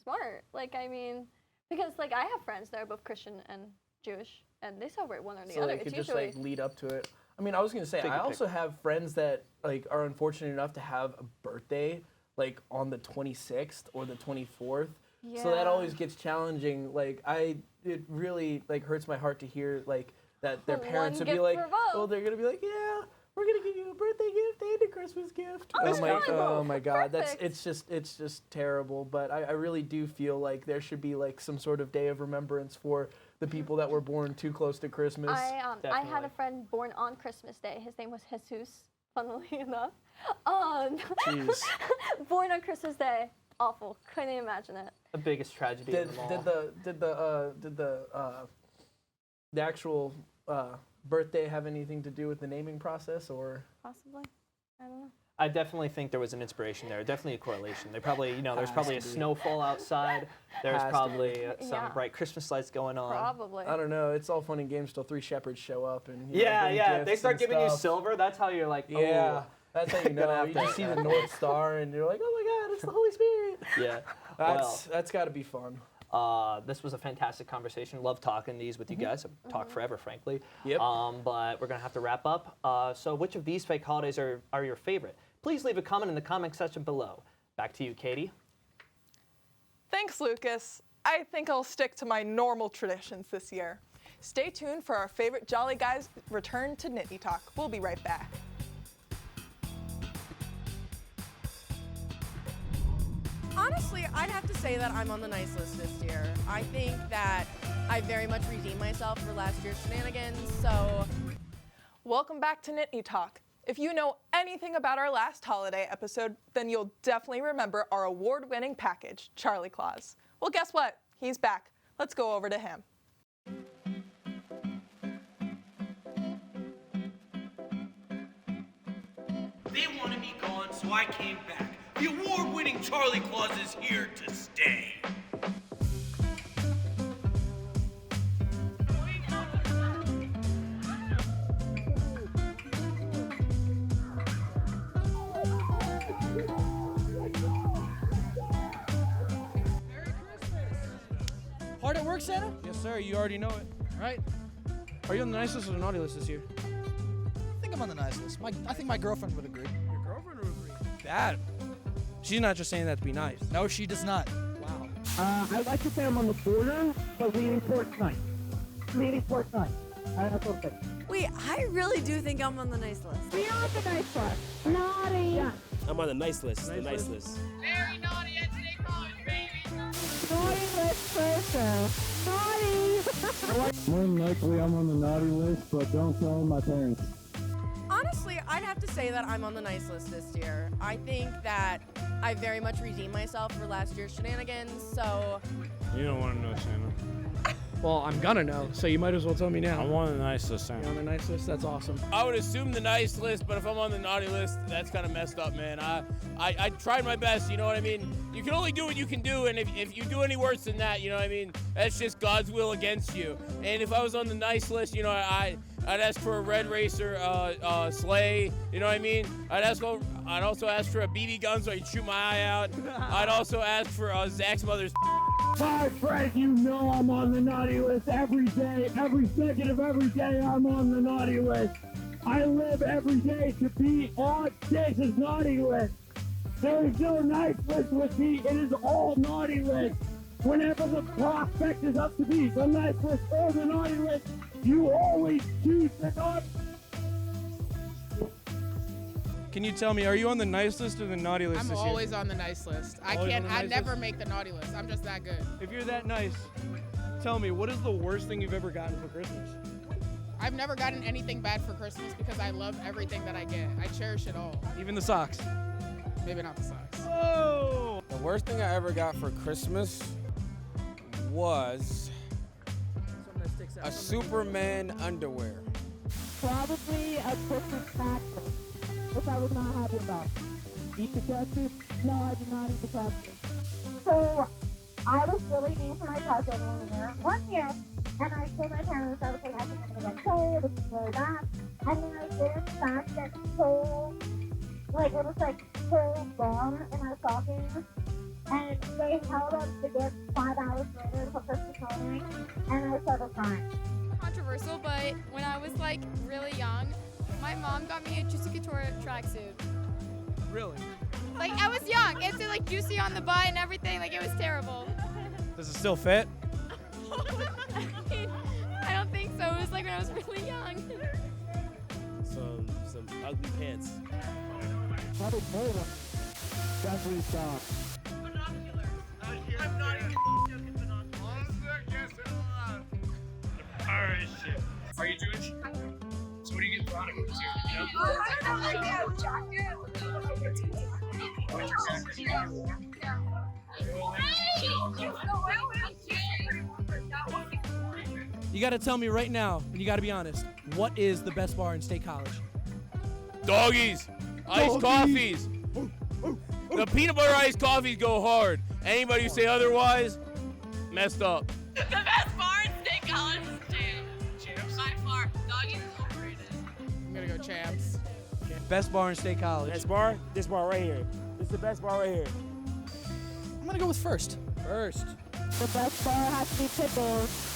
smart. Like, I mean, because like I have friends that are both Christian and Jewish, and they celebrate one or the So other. they could just like lead up to it. I mean, I was gonna say, I also have friends that like are unfortunate enough to have a birthday like on the 26th or the 24th. So that always gets challenging. Like it really like hurts my heart to hear like that their parents would be like, oh, they're gonna be like, yeah, we're gonna give you a birthday gift and a Christmas gift. Oh my God, it's just terrible. But I really do feel like there should be like some sort of day of remembrance for the people that were born too close to Christmas. I had a friend born on Christmas Day. His name was Jesus, funnily enough. Jeez. Born on Christmas Day. Awful. Couldn't imagine it. The biggest tragedy of them all. Did the actual birthday have anything to do with the naming process, or? Possibly. I don't know. I definitely think there was an inspiration there. Definitely a correlation. They probably, there's probably a snowfall outside. There's probably some bright Christmas lights going on. Probably. I don't know. It's all fun and games till 3 shepherds show up and they start giving you silver. That's how you're like, oh. That's how you know. You just see the North Star and you're like, oh my God, it's the Holy Spirit. Yeah. That's got to be fun. This was a fantastic conversation. Love talking these with you guys. I've talked forever, frankly. Yep. But we're going to have to wrap up. So which of these fake holidays are your favorite? Please leave a comment in the comment section below. Back to you, Katie. Thanks, Lucas. I think I'll stick to my normal traditions this year. Stay tuned for our favorite Jolly Guys return to Nittany Talk. We'll be right back. Honestly, I'd have to say that I'm on the nice list this year. I think that I very much redeemed myself for last year's shenanigans, so... Welcome back to Nittany Talk. If you know anything about our last holiday episode, then you'll definitely remember our award-winning package, Charlie Klaus. Well, guess what? He's back. Let's go over to him. They wanted me gone, so I came back. The award-winning Charlie Klaus is here to stay. Hard at work, Santa? Yes, sir. You already know it. Right? Are you on the nice list or the naughty list this year? I think I'm on the nice list. I think my girlfriend would agree. Your girlfriend would agree? Bad. She's not just saying that to be nice. No, she does not. Wow. I'd like to say I'm on the border, but leaning towards nice. Leaning towards nice. That's okay. Wait, I really do think I'm on the nice list. We're on the nice list. Naughty. Yeah. I'm on the nice list. The nice list. Very naughty at State College, baby. Naughty list person. Naughty. More than likely, I'm on the naughty list, but don't tell my parents. Honestly, I'd have to say that I'm on the nice list this year. I think that I very much redeemed myself for last year's shenanigans, so... You don't want to know, Santa. Well, I'm gonna know, so you might as well tell me now. I'm on the nice list, Santa. You're on the nice list? That's awesome. I would assume the nice list, but if I'm on the naughty list, that's kind of messed up, man. I tried my best, you know what I mean? You can only do what you can do, and if you do any worse than that, you know what I mean? That's just God's will against you. And if I was on the nice list, you know, I'd ask for a Red Racer sleigh, you know what I mean? I'd also ask for a BB gun so I could shoot my eye out. I'd also ask for Zach's mother's. My friend, you know I'm on the naughty list every day. Every second of every day, I'm on the naughty list. I live every day to be on Jason's naughty list. There is no nice list with me. It is all naughty list. Whenever the prospect is up to be the nice list or the naughty list, you always choose the naughty. Can you tell me, are you on the nice list or the naughty list I'm this year? always on the nice list. I never make the naughty list. I'm just that good. If you're that nice, tell me, what is the worst thing you've ever gotten for Christmas? I've never gotten anything bad for Christmas because I love everything that I get. I cherish it all. Even the socks? Maybe not the socks. Oh! The worst thing I ever got for Christmas was a Superman underwear. Probably a Christmas taxi, which I was not happy about. Eat the catfish? No, I did not eat the catfish. So, I was really mean to my cousin one year, and I told my parents, I was like, I think I'm gonna get cold, this is really bad. And then I didn't fact get so, like, it was like so long in our stockings. And they held up the gift 5 hours later for Christmas morning, and I started crying. Controversial, but when I was like really young, My mom got me a Juicy Couture tracksuit. Really? Like, I was young. It's like juicy on the butt and everything. Like, it was terrible. Does it still fit? I don't think so. It was like when I was really young. Some ugly pants. Definitely stop. I'm not even joking. Alright, shit. Are you Jewish? So what do you get for Hanukkah this year? You got to tell me right now, and you got to be honest. What is the best bar in State College? Doggies, iced coffees. The peanut butter iced coffees go hard. Anybody who say otherwise, messed up. The best bar in State College is Champs. By far. Doggies is overrated. I'm gonna go Champs. Best bar in State College. Best bar? This bar right here. This is the best bar right here. I'm gonna go with First. First. The best bar has to be Pickles.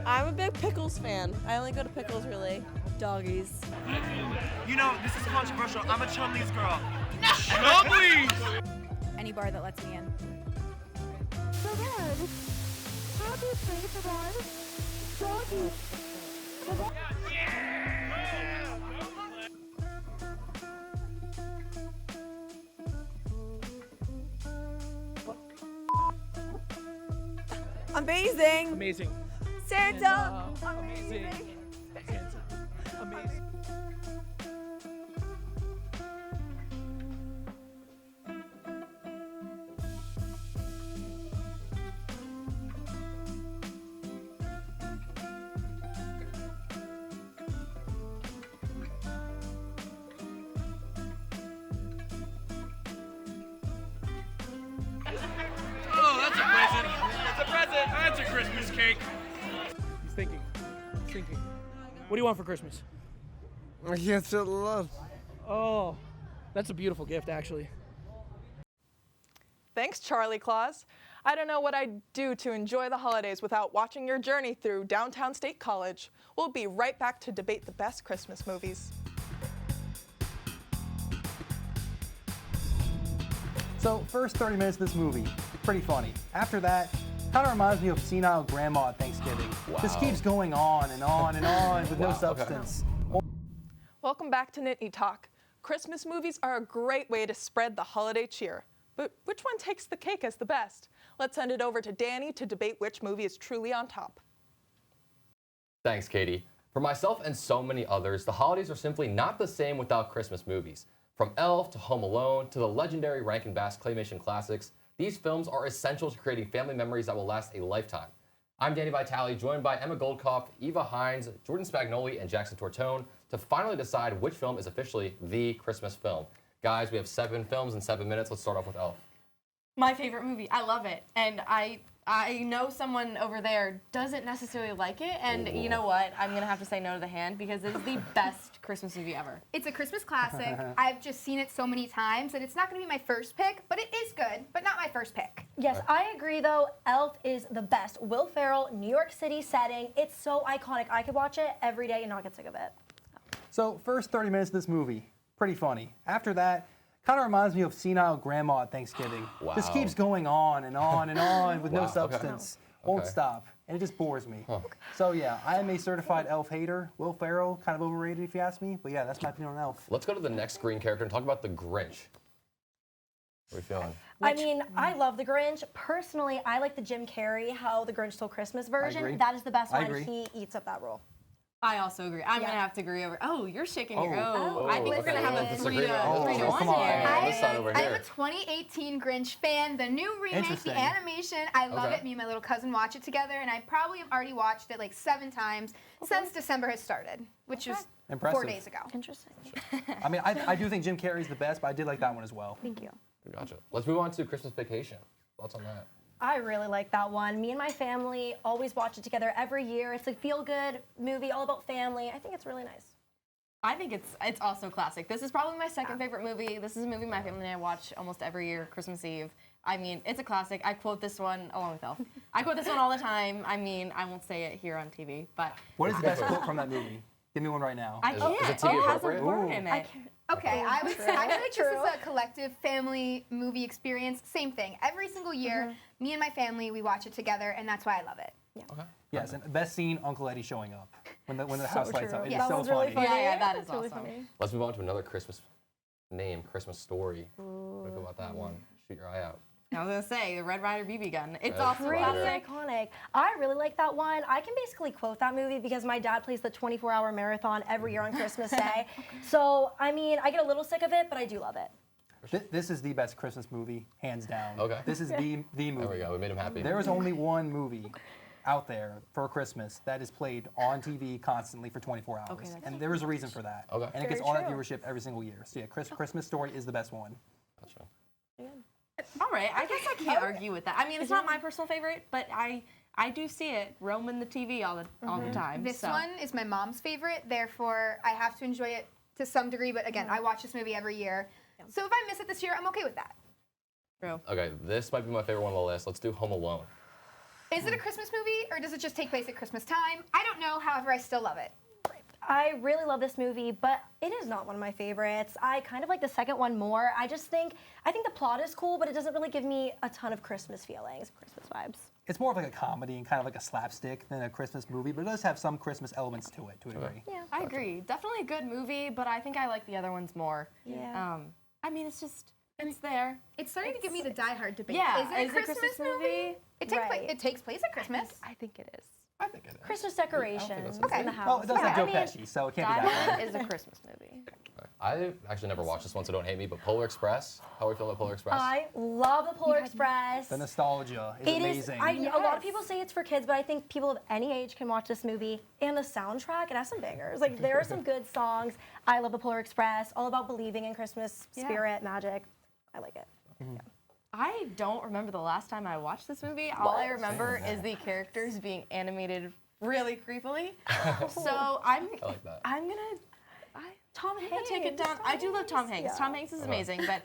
I'm a big Pickles fan. I only go to Pickles, really. Doggies. You know, this is controversial. I'm a Chumley's girl. Chumley's! Any bar that lets me in. So good. How do you say the bar? Doggies. Amazing. Amazing. Santa. Amazing. Amazing. Oh, that's a present. That's a present. That's a Christmas cake. He's thinking. He's thinking. What do you want for Christmas? I can't say love. Oh, that's a beautiful gift, actually. Thanks, Charlie Klaus. I don't know what I'd do to enjoy the holidays without watching your journey through downtown State College. We'll be right back to debate the best Christmas movies. So, first 30 minutes of this movie, pretty funny. After that, kind of reminds me of senile grandma at Thanksgiving. Just keeps going on and on and on with no substance. Welcome back to Nittany Talk. Christmas movies are a great way to spread the holiday cheer. But which one takes the cake as the best? Let's send it over to Danny to debate which movie is truly on top. Thanks, Katie. For myself and so many others, the holidays are simply not the same without Christmas movies. From Elf to Home Alone to the legendary Rankin Bass claymation classics, these films are essential to creating family memories that will last a lifetime. I'm Danny Vitale, joined by Emma Goldkopf, Eva Hines, Jordan Spagnoli, and Jackson Tortone to finally decide which film is officially the Christmas film. Guys, we have 7 films in 7 minutes. Let's start off with Elf. My favorite movie. I love it. And I know someone over there doesn't necessarily like it, and you know what? I'm gonna have to say no to the hand because it is the best Christmas movie ever. It's a Christmas classic. I've just seen it so many times, and it's not going to be my first pick, but it is good, but not my first pick. Yes, I agree though. Elf is the best. Will Ferrell, New York City setting. It's so iconic. I could watch it every day and not get sick of it. So, first 30 minutes of this movie, pretty funny. After that, kind of reminds me of senile grandma at Thanksgiving. Wow. Just keeps going on and on and on with no Wow, substance. okay. Won't Okay. stop. And it just bores me. So yeah, I am a certified Elf hater. Will Ferrell, kind of overrated if you ask me. But yeah, that's my opinion on Elf. Let's go to the next screen character and talk about the Grinch. What are we feeling? I mean, I love The Grinch. Personally, I like the Jim Carrey, How the Grinch Stole Christmas version. agree. That is the best I one. agree. He eats up that role. I also agree. I'm Yeah. gonna have to agree over. Oh, you're shaking your. Oh. Oh, I think we're gonna have a Let's 3 agree. to Oh, 3 to 1 come on. here. This side over I'm here. a 2018 Grinch fan. The new remake, Interesting. the animation, I love Okay. it. Me and my little cousin watch it together, and I probably have already watched it like 7 times since December has started, which was 4 Impressive. days ago. Interesting. I mean, I do think Jim Carrey's the best, but I did like that one as well. Thank you. Gotcha. Let's move on to Christmas Vacation. Thoughts on that? I really like that one. Me and my family always watch it together every year. It's a feel-good movie, all about family. I think it's really nice. I think it's also classic. This is probably my second favorite movie. This is a movie my family and I watch almost every year, Christmas Eve. I mean, it's a classic. I quote this one along with Elf. I quote this one all the time. I mean, I won't say it here on TV, but What is the best quote from that movie? Give me one right now. I can't. Is it TV it has a appropriate? word in it. Okay, I feel like this is a collective family movie experience. Same thing. Every single year, me and my family, we watch it together, and that's why I love it. Okay. Yes, and best scene, Uncle Eddie showing up when the house lights up. It is That so one's funny. really funny. Yeah, that is It's really awesome. funny. Let's move on to another Christmas name, Christmas story. What do you feel about that one? Shoot your eye out. I was gonna say the Red Ryder BB gun. It's Red also Ryder. classic. Iconic. I really like that one. I can basically quote that movie because my dad plays the 24-hour marathon every year on Christmas Day. So, I mean, I get a little sick of it, but I do love it. This is the best Christmas movie, hands down. Okay. This is the movie. There we go. We made him happy. There is only one movie out there for Christmas that is played on TV constantly for 24 hours. Okay, and there is a reason for that. Okay. And it gets all that viewership every single year. So yeah, Christmas Story is the best one. Gotcha. All right, I guess I can't argue with that. I mean, it's not my personal favorite, but I do see it roaming the TV all the time. This so. one is my mom's favorite, therefore I have to enjoy it to some degree, but again, I watch this movie every year. So if I miss it this year, I'm okay with that. True. Okay, this might be my favorite one on the list. Let's do Home Alone. Is it a Christmas movie, or does it just take place at Christmas time? I don't know, however, I still love it. I really love this movie, but it is not one of my favorites. I kind of like the second one more. I think the plot is cool, but it doesn't really give me a ton of Christmas feelings, Christmas vibes. It's more of like a comedy and kind of like a slapstick than a Christmas movie, but it does have some Christmas elements to it, to a degree. Yeah, I agree. Definitely a good movie, but I think I like the other ones more. Yeah. I mean, it's there. It's starting to give me the Die Hard debate. Yeah, is it a Christmas movie? It takes place at Christmas. I think it is. I think it is. Christmas decorations in the house. Well, it does have Joe Pesci, so it can't be Die that Hard bad. is a Christmas movie. I actually never watched this one, so don't hate me, but Polar Express. How are we feeling about Polar Express? I love the Polar Express. The nostalgia is amazing. A lot of people say it's for kids, but I think people of any age can watch this movie. And the soundtrack, it has some bangers. Like, there are some good songs. I love the Polar Express, all about believing in Christmas spirit, magic. I like it. Yeah. I don't remember the last time I watched this movie. All I remember is the characters being animated really creepily. So I like that. I'm gonna Tom Hanks. take it down. I do love Tom Hanks. Yeah. Tom Hanks is amazing, but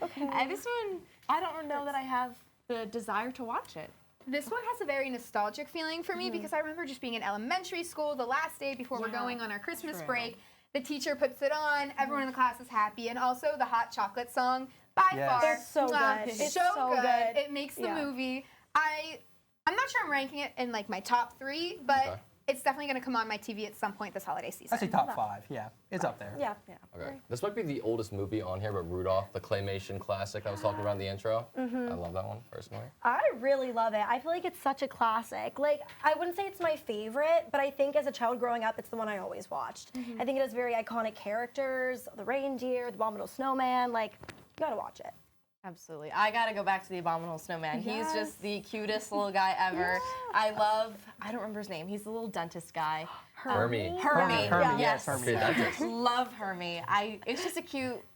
this one, I don't know that I have the desire to watch it. This one has a very nostalgic feeling for me because I remember just being in elementary school the last day before we're going on our Christmas break. The teacher puts it on, everyone in the class is happy, and also the hot chocolate song by far. It's so good. It's so good. It makes the movie. I'm not sure I'm ranking it in like my top 3, but it's definitely going to come on my TV at some point this holiday season. I say top 5, yeah. It's up there. Yeah. Okay. This might be the oldest movie on here, but Rudolph, the claymation classic I was talking about in the intro. I love that one, personally. I really love it. I feel like it's such a classic. Like, I wouldn't say it's my favorite, but I think as a child growing up, it's the one I always watched. I think it has very iconic characters, the reindeer, the abominable snowman. Like, you gotta watch it. Absolutely. I gotta go back to the Abominable Snowman. He's Yes. just the cutest little guy ever. I don't remember his name. He's the little dentist guy. Hermie. Hermie. Yes, Hermie. Love Hermie. It's just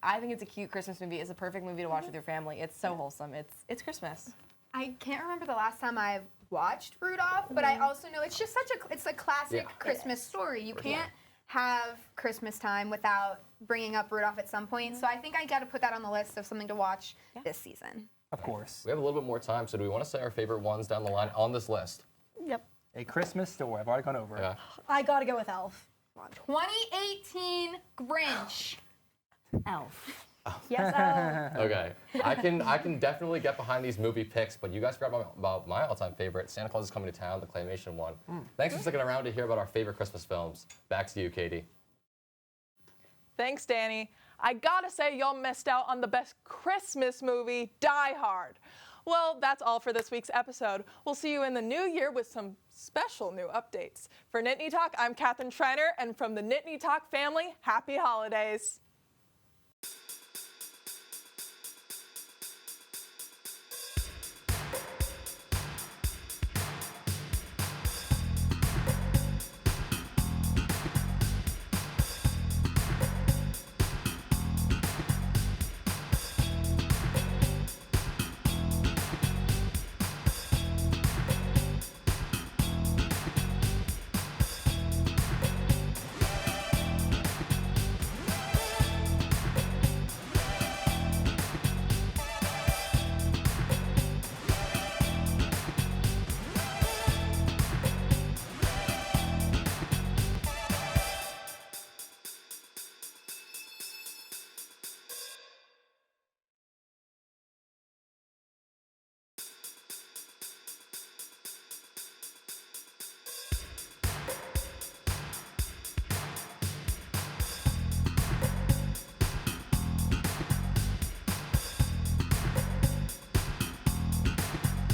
I think it's a cute Christmas movie. It's a perfect movie to watch with your family. It's so wholesome. It's Christmas. I can't remember the last time I've watched Rudolph, but I also know it's just it's a classic Christmas story. You can't have Christmas time without bringing up Rudolph at some point. So I think I got to put that on the list of something to watch this season. Of course. We have a little bit more time, so do we want to say our favorite ones down the line on this list? Yep. A Christmas Story. I've already gone over it. I gotta go with Elf. 2018 Grinch. Elf. Yes, Elf. Okay, I can definitely get behind these movie picks, but you guys forgot about my all-time favorite, Santa Claus is Coming to Town, the claymation one. Thanks for sticking around to hear about our favorite Christmas films. Back to you, Katie. Thanks, Danny. I gotta say, y'all missed out on the best Christmas movie, Die Hard. Well, that's all for this week's episode. We'll see you in the new year with some special new updates. For Nittany Talk, I'm Katherine Schreiner, and from the Nittany Talk family, happy holidays.